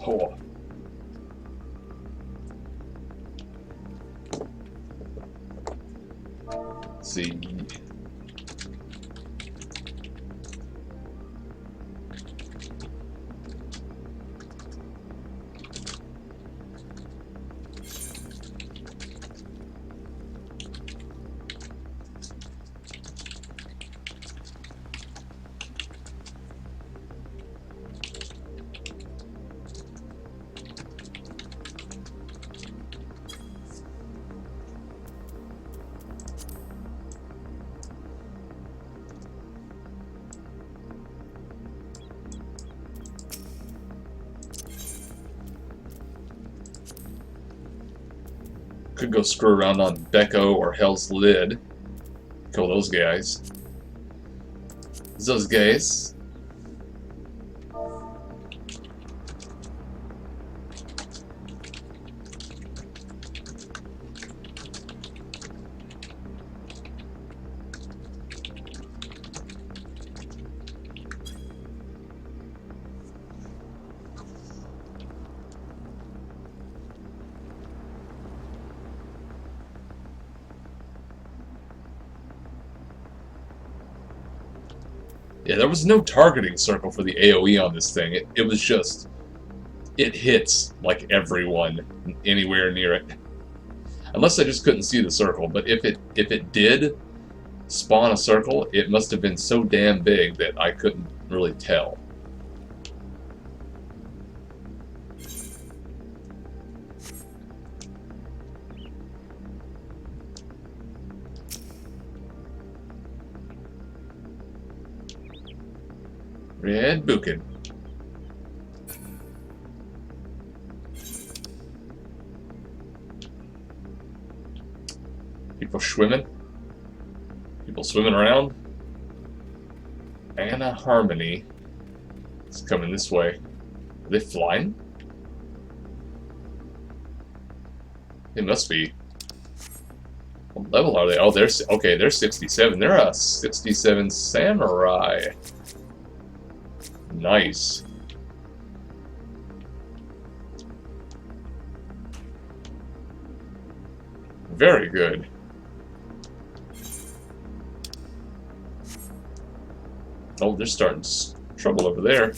Oh. Let's see. Could go screw around on Becco or Hell's Lid. Kill those guys. Those guys. Yeah, there was no targeting circle for the AoE on this thing. It was just... It hits, like, everyone anywhere near it. Unless I just couldn't see the circle, but if it did spawn a circle, it must have been so damn big that I couldn't really tell. Red Buchan. People swimming. People swimming around. Anna Harmony is coming this way. Are they flying? They must be. What level are they? Oh, they're okay. They're 67. They're a 67 samurai. Nice. Very good. Oh, they're starting trouble over there.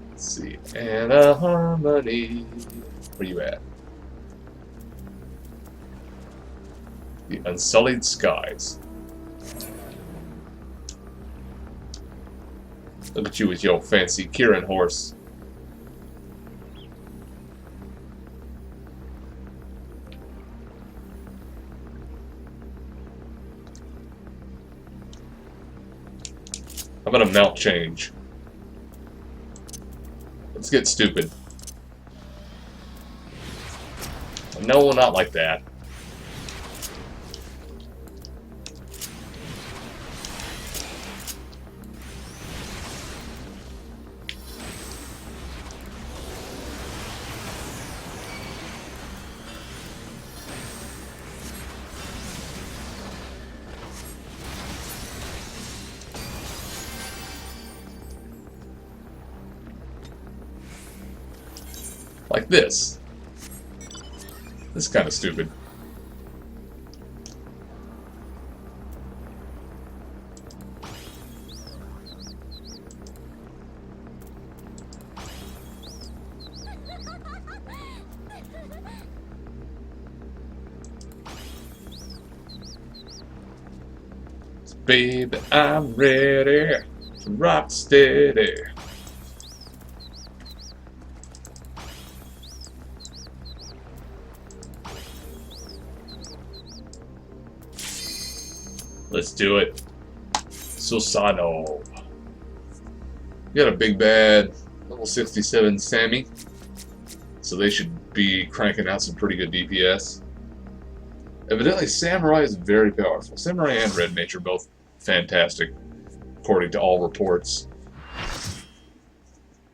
Let's see. Anna Harmony. Where you at? The Unsullied Skies. Look at you with your fancy Kirin horse. about a melt change? Let's get stupid. No, not like that. Like this. This is kind of stupid. Baby, I'm ready to rock steady. Let's do it. Susano. You got a big bad level 67 Sammy. So they should be cranking out some pretty good DPS. Evidently, Samurai is very powerful. Samurai and Red Mage are both fantastic, according to all reports.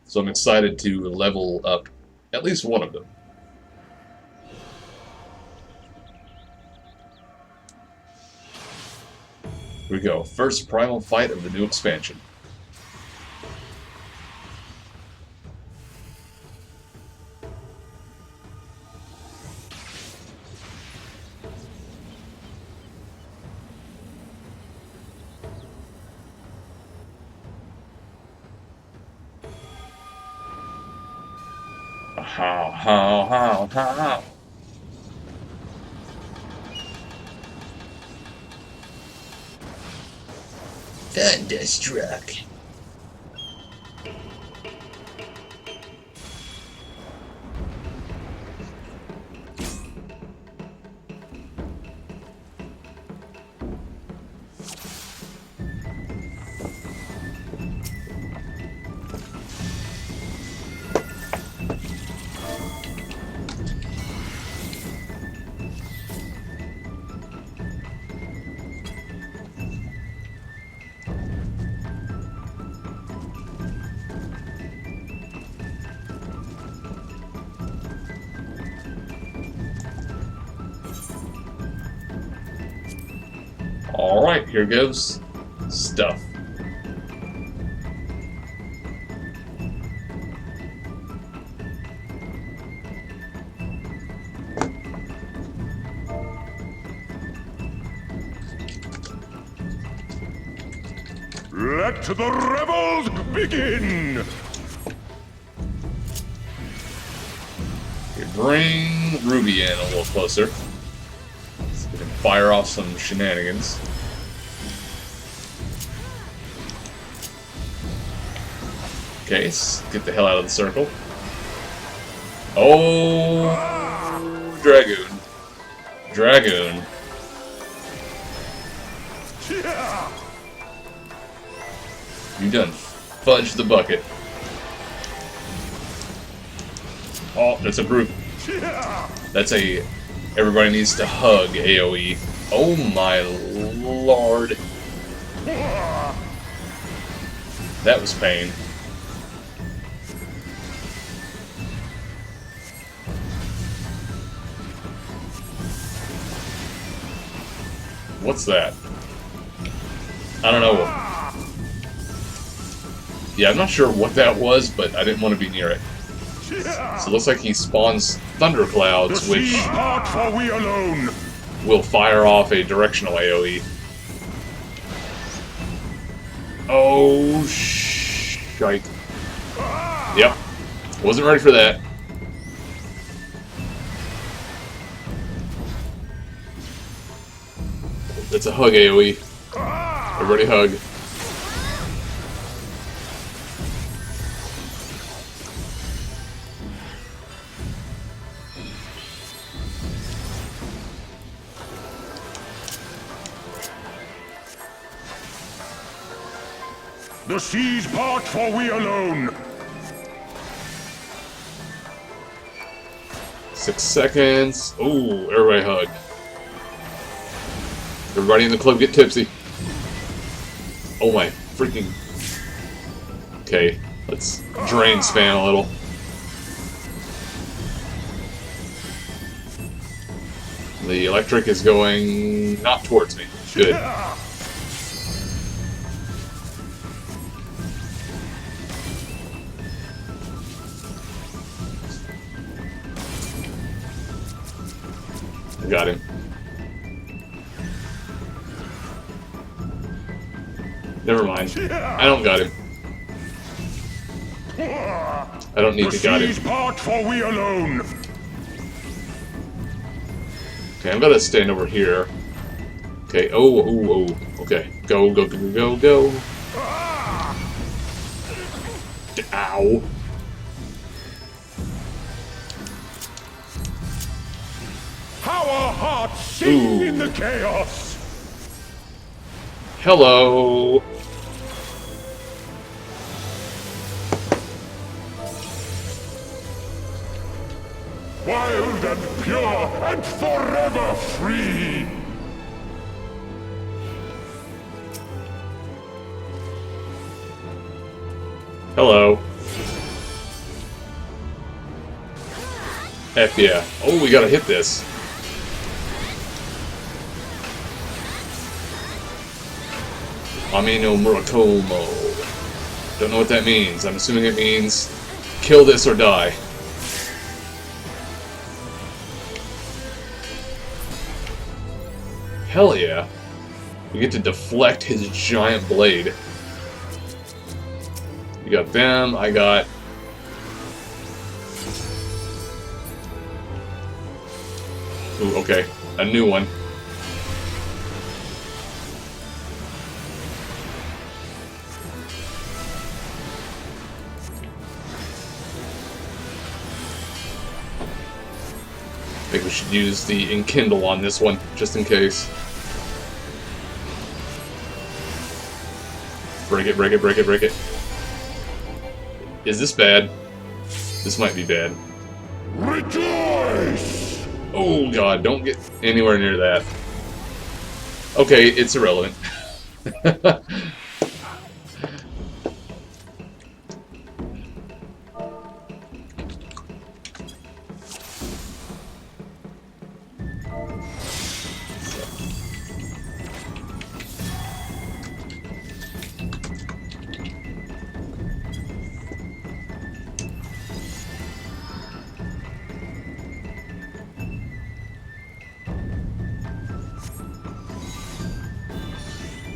So I'm excited to level up at least one of them. Here we go. First primal fight of the new expansion. How, how. Thunderstruck. Alright, here goes stuff. Let the revels begin! Here, bring Ruby in a little closer. So we can fire off some shenanigans. Okay, let's get the hell out of the circle. Oh, Dragoon. Dragoon. You done fudged the bucket. Oh, that's a brute. That's a everybody needs to hug AoE. Oh my lord. That was pain. What's that? I don't know. Yeah, I'm not sure what that was, but I didn't want to be near it. So it looks like he spawns thunderclouds, which for we alone. will fire off a directional AoE. Oh, shite. Yep. Wasn't ready for that. That's a hug AoE. Everybody hug. The seas part, for we alone. 6 seconds. Ooh, everybody hug. Everybody in the club get tipsy. Oh my freaking... Okay, let's drain spam a little. The electric is going not towards me. Good. I got him. Never mind. I don't got him. I don't need to got him. The seas part, for we alone. Okay, I'm gonna stand over here. Okay, oh. Okay, go. Ow. How our hearts sing in the chaos. Hello. Wild and pure and forever free. Hello. Heck yeah. Oh, we gotta hit this. Ami no Murakomo. Don't know what that means. I'm assuming it means kill this or die. Hell yeah. We get to deflect his giant blade. You got them, I got... Ooh, okay. A new one. I think we should use the Enkindle on this one, just in case. Break it. Is this bad? This might be bad. Rejoice! Oh god, don't get anywhere near that. Okay, it's irrelevant.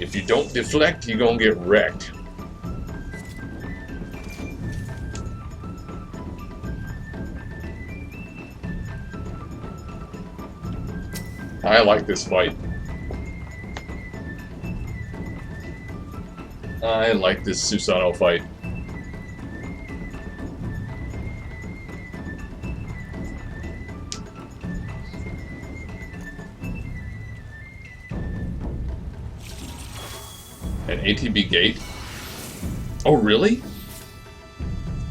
If you don't deflect, you're gonna get wrecked. I like this fight. I like this Susano fight. An ATB gate? Oh, really?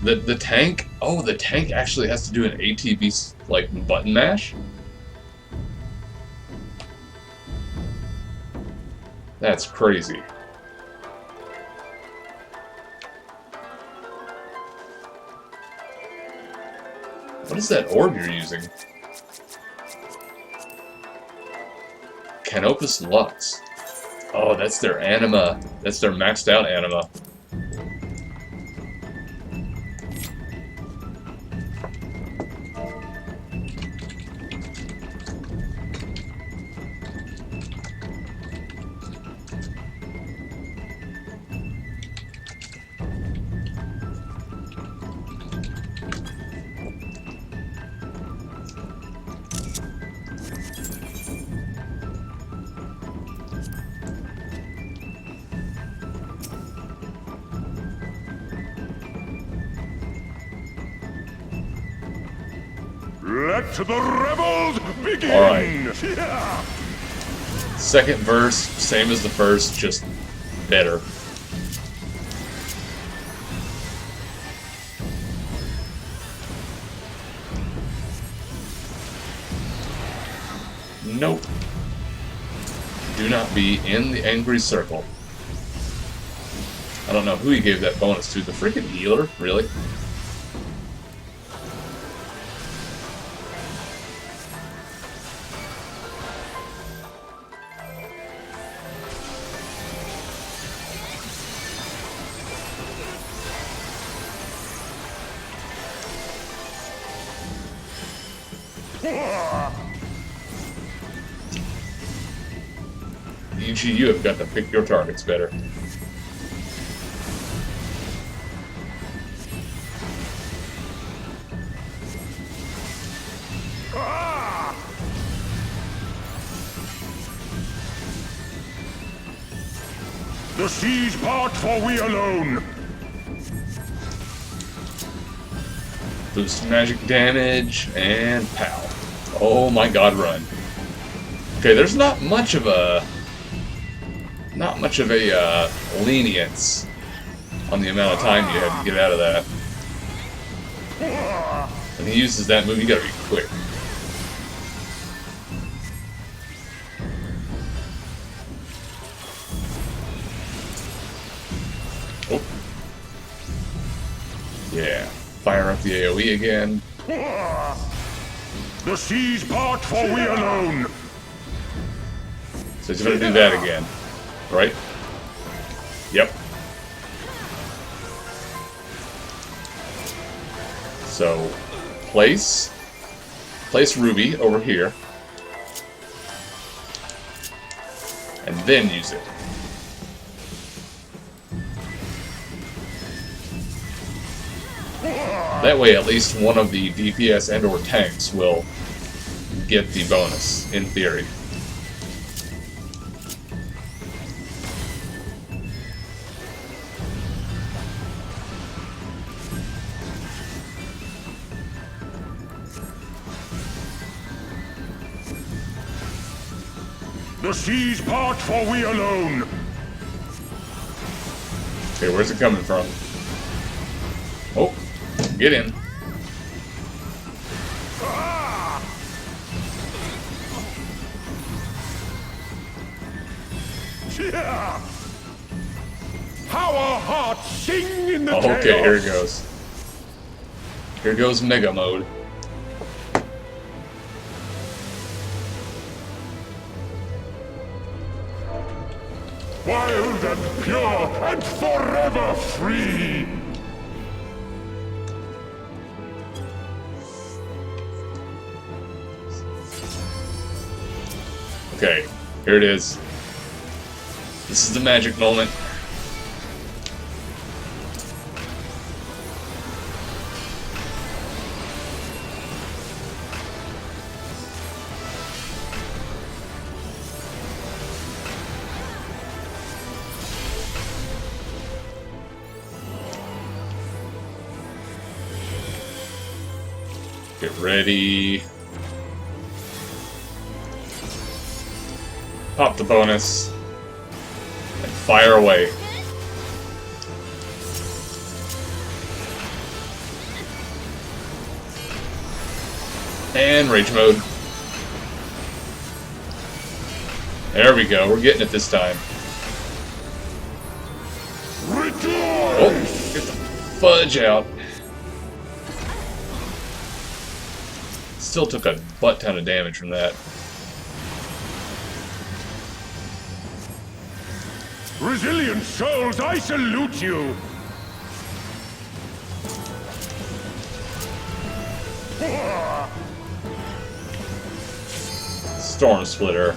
The tank? Oh, the tank actually has to do an ATB, like, button mash? That's crazy. What is that orb you're using? Canopus Lux. Oh, that's their anima. That's their maxed out anima. Let the revels begin! Alright. Second verse, same as the first, just better. Nope. Do not be in the angry circle. I don't know who he gave that bonus to. The freaking healer? Really? EG, you have got to pick your targets better. The seas part for we alone. Boost magic damage, and pow. Oh my god, run. Okay, there's not much of a lenience on the amount of time you have to get out of that. When he uses that move, you gotta be quick. Oh. Yeah. Fire up the AoE again. The seas part for we alone. So he's gonna do that again. Right? Yep. So, place Ruby over here, and then use it. That way at least one of the DPS and or tanks will get the bonus, in theory. The seas part for we alone. Okay, where's it coming from? Oh, get in. Yeah. How our hearts sing in the Okay, chaos. here it goes. Here goes Mega Mode. Wild and pure and forever free. Okay, here it is. This is the magic moment. Get ready. Pop the bonus. And fire away. And rage mode. There we go. We're getting it this time. Oh, get the fudge out. Still took a butt ton of damage from that. Resilient souls, I salute you. Storm Splitter.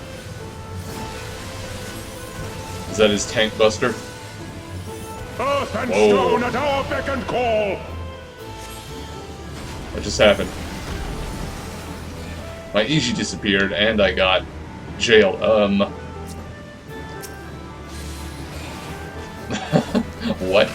Is that his tank buster? Earth and Whoa. stone at our beck and call. What just happened? My Eiji disappeared and I got jailed. What?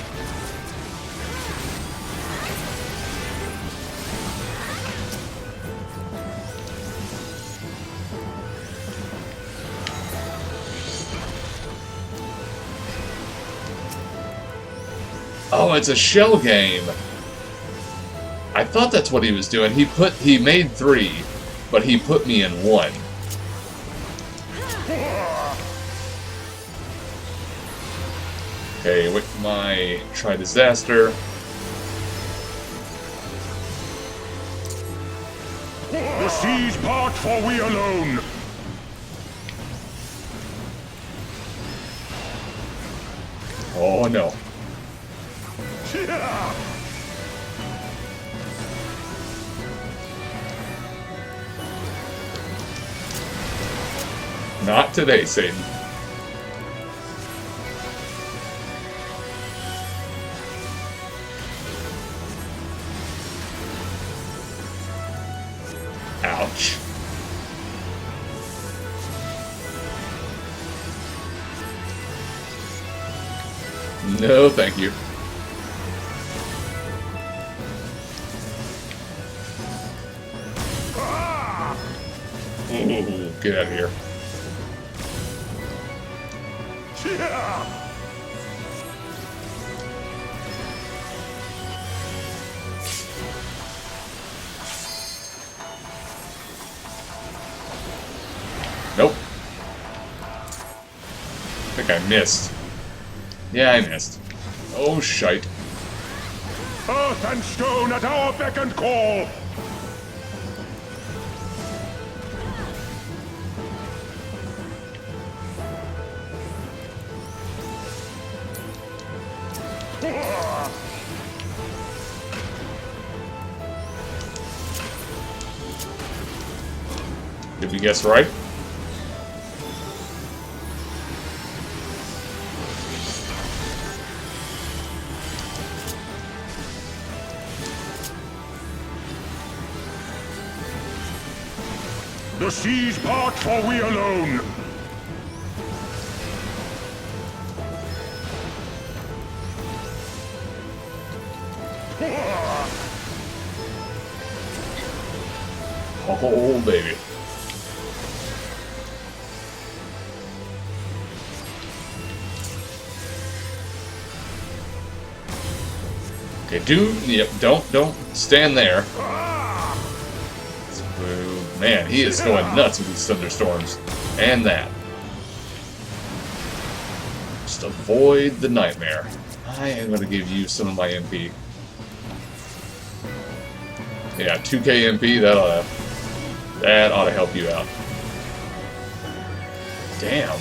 Oh, it's a shell game. I thought that's what he was doing. He made 3, but he put me in 1. Okay, with my Tri-Disaster. The seas part, for we alone. Oh no. Not today, Satan. Ouch. No, thank you. Ooh, get out of here. Nope. I think I missed. Yeah, I missed. Oh, shite. Earth and stone at our beck and call. Did we guess right? The seas part, for we alone. Oh, baby. Okay, yep, don't stand there. Man, he is going nuts with these thunderstorms. And that. Just avoid the nightmare. I am going to give you some of my MP. Yeah, 2k MP, that ought to help you out. Damn.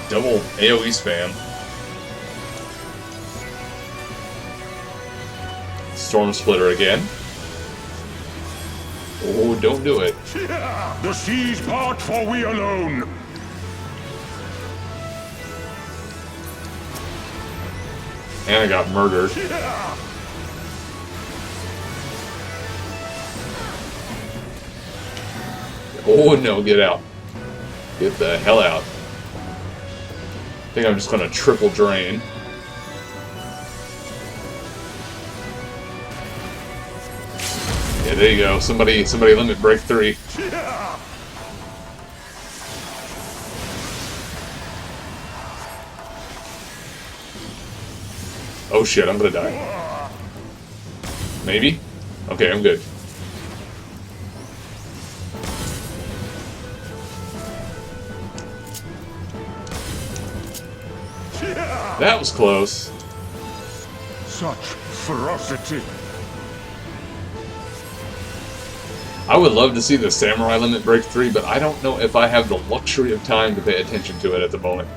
Double AoE spam. Storm Splitter again. Oh, don't do it. The seas part, for we alone. And I got murdered. Oh no, get out. Get the hell out. I think I'm just gonna triple drain. Yeah, there you go. Somebody limit break 3. Oh shit, I'm gonna die. Maybe? Okay, I'm good. That was close. Such ferocity. I would love to see the Samurai limit break 3, but I don't know if I have the luxury of time to pay attention to it at the moment.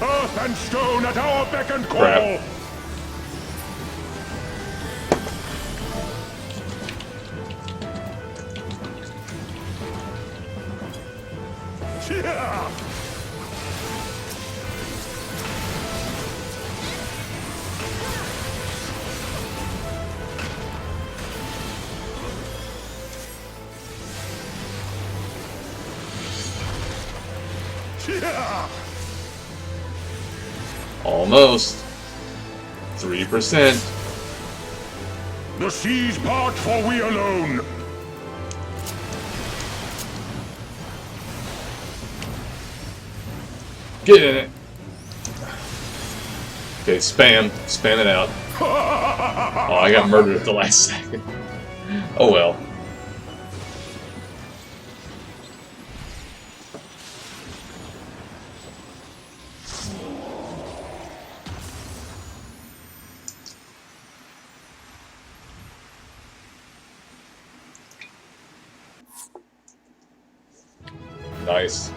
Earth and stone at our beck and call. Crap. Almost. 3%. The seas part, for we alone. Get in it. Okay, spam. Spam it out. Oh, I got murdered at the last second. Oh well. Nice.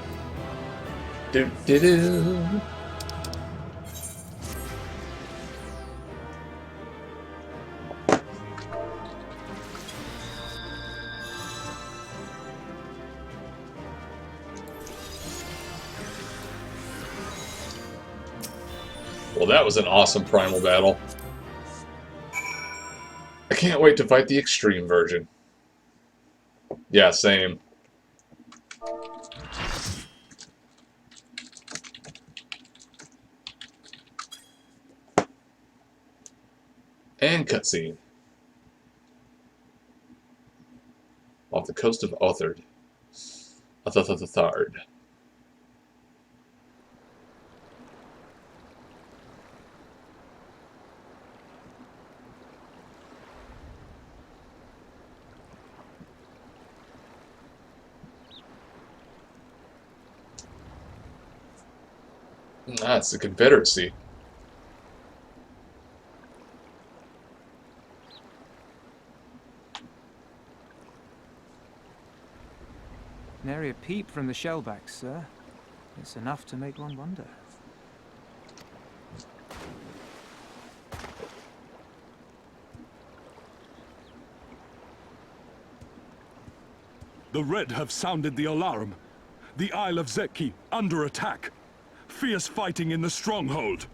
Do do do. Well, that was an awesome primal battle. I can't wait to fight the extreme version. Yeah, same. And cutscene. Off the coast of Othard. Othard. Ah, it's the Confederacy. Nary a peep from the shellbacks, sir. It's enough to make one wonder. The Red have sounded the alarm. The Isle of Zeki under attack. Fierce fighting in the stronghold.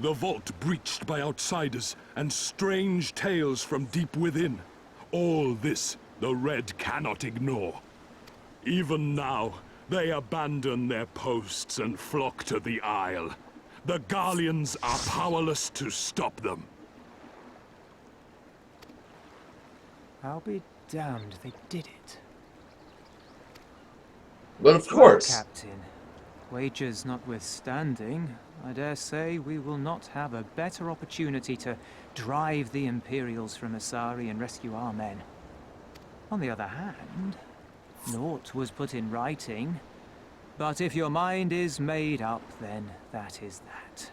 The vault breached by outsiders and strange tales from deep within. All this the Red cannot ignore. Even now, they abandon their posts and flock to the Isle. The Garleans are powerless to stop them. I'll be damned they did it. But of Well, course. Captain, wagers notwithstanding, I dare say we will not have a better opportunity to drive the Imperials from Asari and rescue our men. On the other hand, naught was put in writing, but if your mind is made up, then that is that.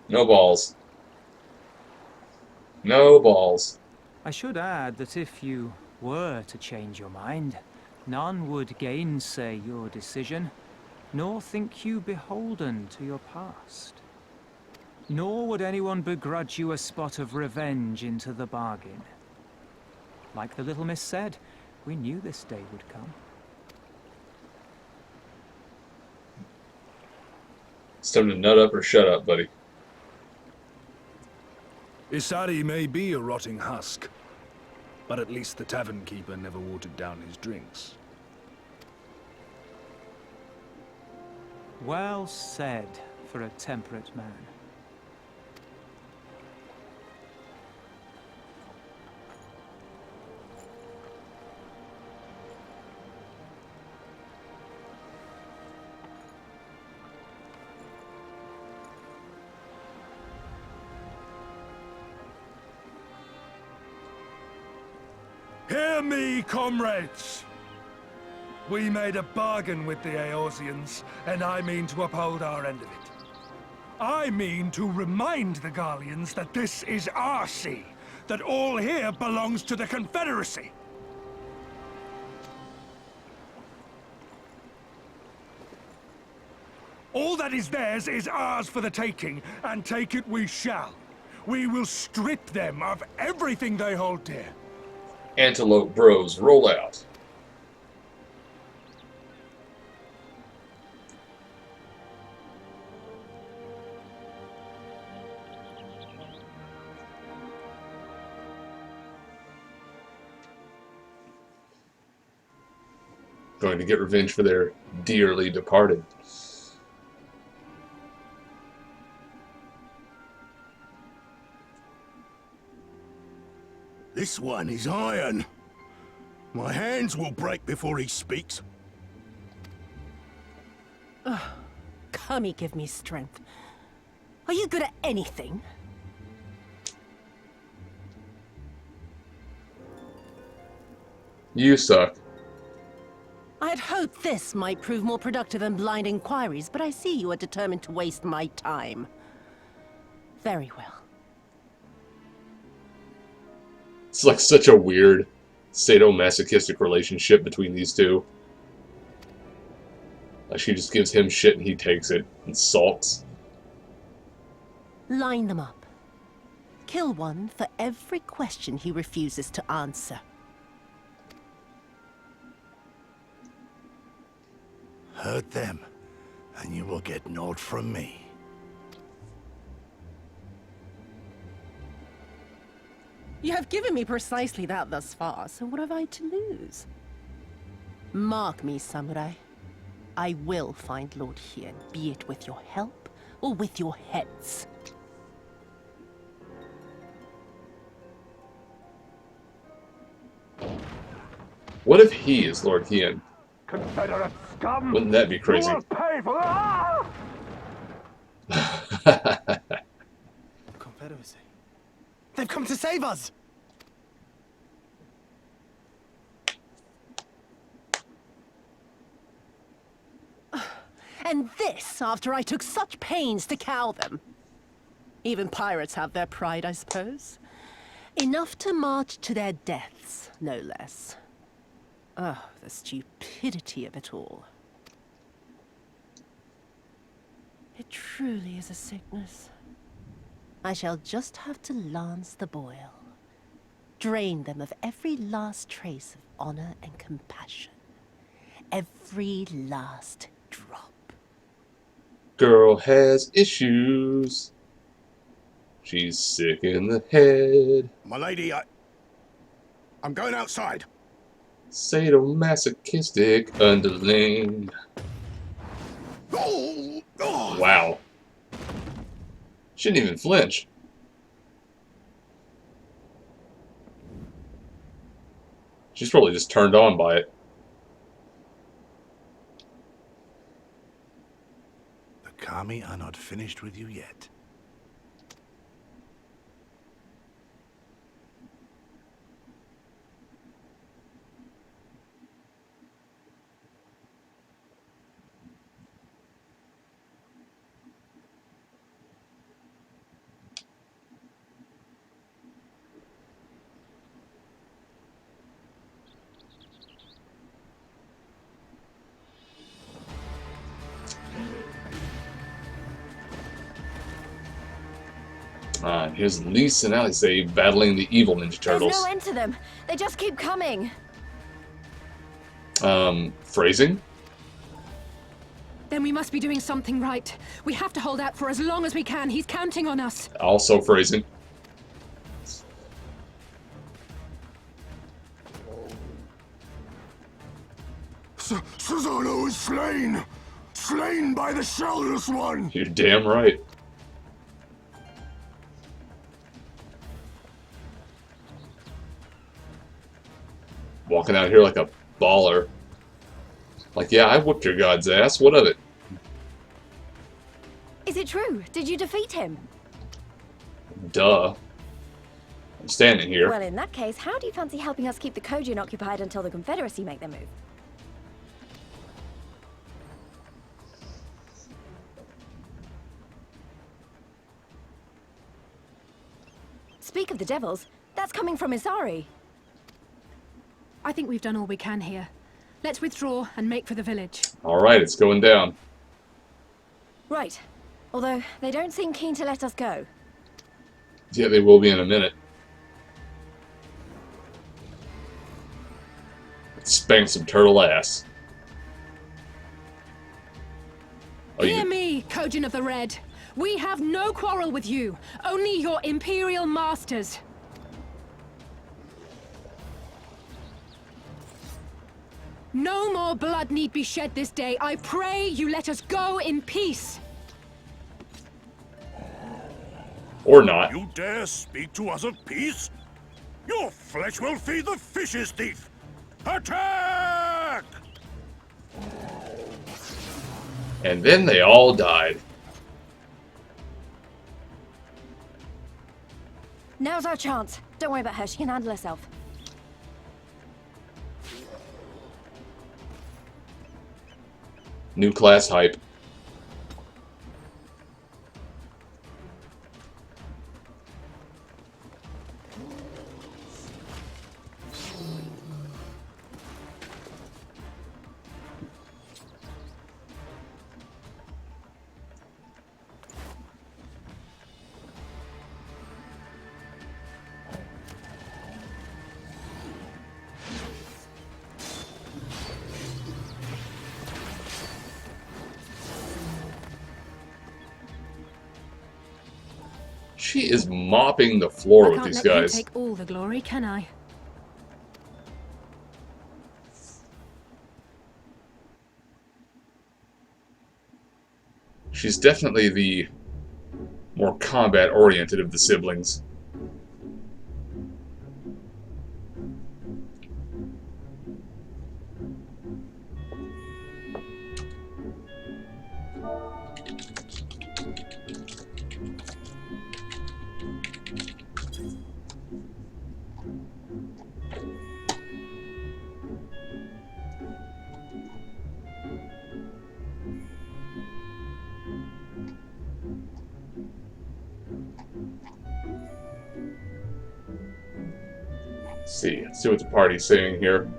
No balls. No balls. I should add that if you were to change your mind, none would gainsay your decision, nor think you beholden to your past. Nor would anyone begrudge you a spot of revenge into the bargain. Like the little miss said, we knew this day would come. It's time to nut up or shut up, buddy. Isari may be a rotting husk, but at least the tavern keeper never watered down his drinks. Well said for a temperate man. Hear me, comrades! We made a bargain with the Eorzeans, and I mean to uphold our end of it. I mean to remind the Garleans that this is our sea, that all here belongs to the Confederacy. All that is theirs is ours for the taking, and take it we shall. We will strip them of everything they hold dear. Antelope Bros, roll out. Going to get revenge for their dearly departed. This one is iron. My hands will break before he speaks. Kami, give me strength. Are you good at anything? You suck. I had hoped this might prove more productive than blind inquiries, but I see you are determined to waste my time. Very well. It's like such a weird sadomasochistic relationship between these two. Like she just gives him shit and he takes it and sulks. Line them up. Kill one for every question he refuses to answer. Hurt them, and you will get naught from me. You have given me precisely that thus far, so what have I to lose? Mark me, samurai. I will find Lord Hien, be it with your help or with your heads. What if he is Lord Hien? Confederate scum! Wouldn't that be crazy? You will pay for that! Confederacy. They've come to save us! And this after I took such pains to cow them. Even pirates have their pride, I suppose. Enough to march to their deaths, no less. Oh, the stupidity of it all. It truly is a sickness. I shall just have to lance the boil. Drain them of every last trace of honor and compassion. Every last drop. Girl has issues. She's sick in the head. My lady, I'm going outside. Sadomasochistic underling. Wow. She didn't even flinch. She's probably just turned on by it. The Kami are not finished with you yet. Here's Lise and Alice battling the evil Ninja Turtles. There's no end to them. They just keep coming. Phrasing? Then we must be doing something right. We have to hold out for as long as we can. He's counting on us. Also phrasing. Susano is slain! Slain by the Shellless One! You're damn right. Walking out here like a baller. Like, yeah, I whooped your god's ass. What of it? Is it true? Did you defeat him? Duh. I'm standing here. Well, in that case, how do you fancy helping us keep the Kojin occupied until the Confederacy make their move? Speak of the devils, that's coming from Isari. I think we've done all we can here. Let's withdraw and make for the village. Alright, it's going down. Right. Although, they don't seem keen to let us go. Yeah, they will be in a minute. Let's spank some turtle ass. Oh, Hear me, Kojin of the Red. We have no quarrel with you. Only your Imperial masters. No more blood need be shed this day. I pray you let us go in peace. Or not. You dare speak to us of peace? Your flesh will feed the fishes, thief! Attack! And then they all died. Now's our chance. Don't worry about her, she can handle herself. New class hype. She is mopping the floor I with can't these let you guys. take all the glory, can I? She's definitely the more combat-oriented of the siblings. Let's see what the party's saying here.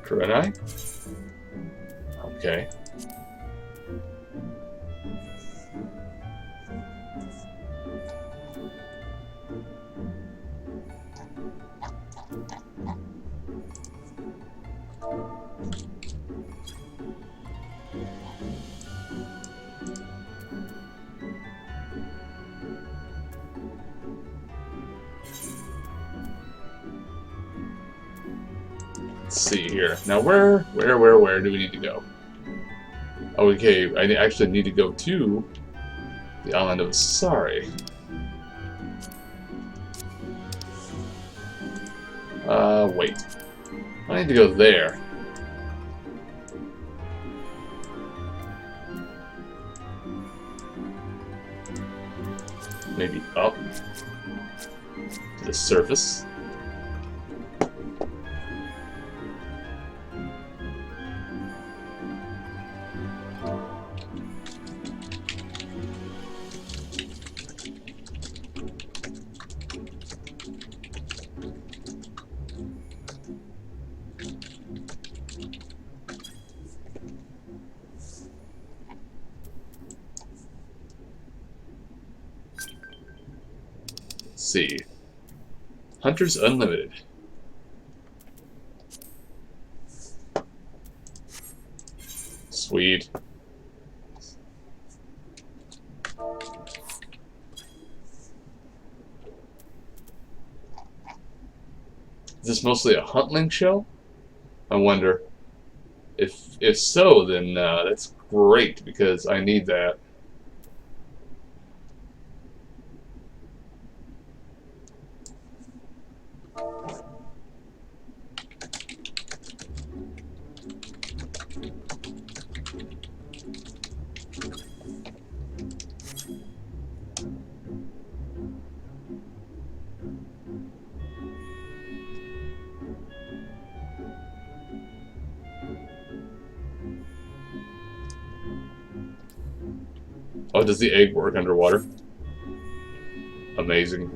Kurenai? Okay. Let's see here. Now where do we need to go? Okay, I actually need to go to the island of Asari. Wait. I need to go there. Maybe up to the surface. See. Hunters Unlimited. Sweet. Is this mostly a huntling shell? I wonder. If so, then that's great because I need that. Oh, does the egg work underwater? Amazing.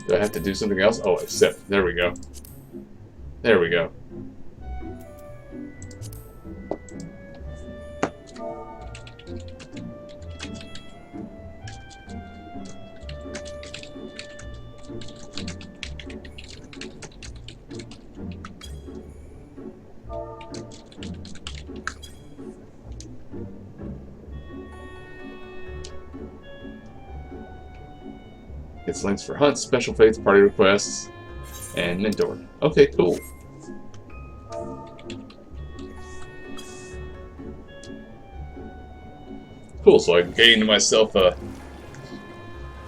Do I have to do something else? Oh, accept. There we go. There we go. Gets links for hunts, special fates, party requests, and mentor. Okay, cool. Cool, so I gained myself a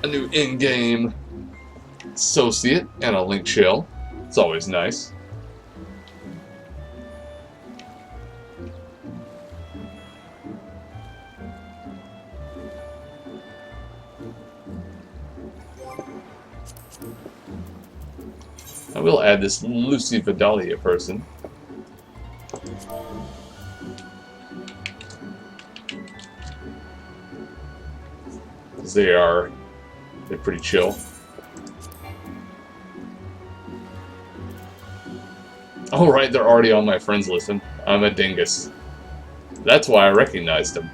new in-game associate and a link shell. It's always nice. I will add this Lucy Vidalia person. Because they're pretty chill. Oh right, they're already on my friends list. I'm a dingus. That's why I recognized them.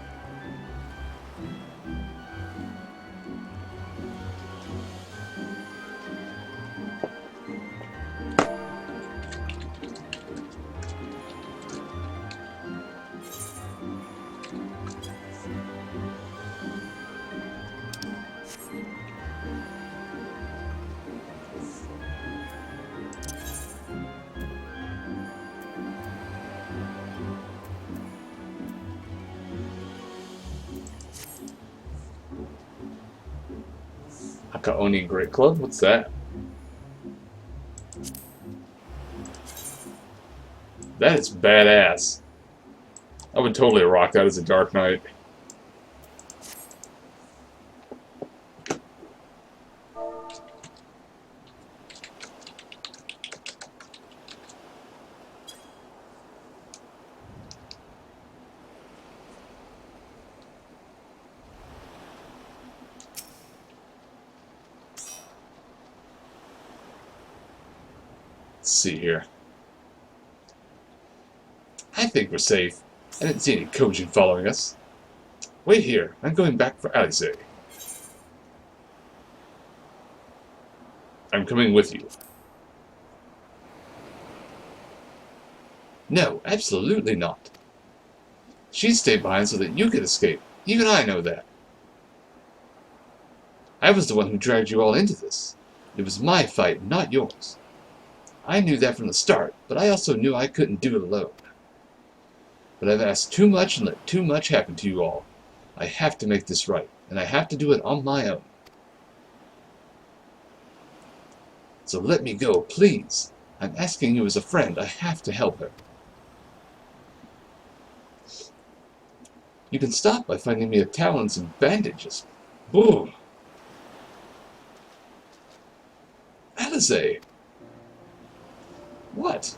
Hakaoni Great Club? What's that? That is badass. I would totally rock that as a Dark Knight. Let's see here. I think we're safe. I didn't see any Kojin following us. Wait here. I'm going back for Alice. I'm coming with you. No, absolutely not. She stayed behind so that you could escape. Even I know that. I was the one who dragged you all into this. It was my fight, not yours. I knew that from the start, but I also knew I couldn't do it alone. But I've asked too much and let too much happen to you all. I have to make this right, and I have to do it on my own. So let me go, please. I'm asking you as a friend. I have to help her. You can stop by finding me a towel and some bandages. Ooh. Alice! What?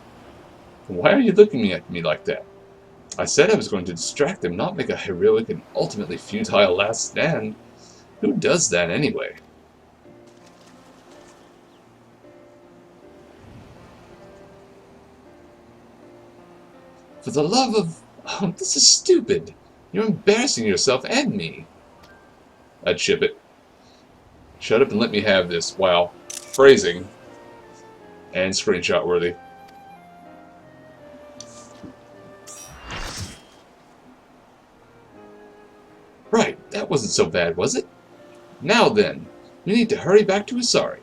Why are you looking at me like that? I said I was going to distract them, not make a heroic and ultimately futile last stand. Who does that anyway? For the love of... Oh, this is stupid. You're embarrassing yourself and me. I'd ship it. Shut up and let me have this. Wow. Phrasing. And screenshot worthy. Right, that wasn't so bad, was it? Now then, we need to hurry back to Asari.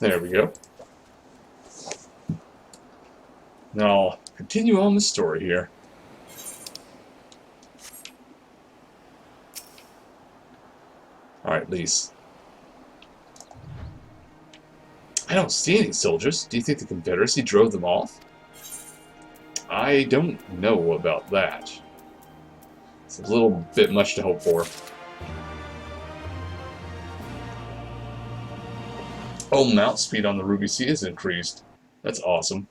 There we go. Now, I'll continue on the story here. Alright, Lise. I don't see any soldiers. Do you think the Confederacy drove them off? I don't know about that. It's a little bit much to hope for. Oh, mount speed on the Ruby Sea is increased. That's awesome.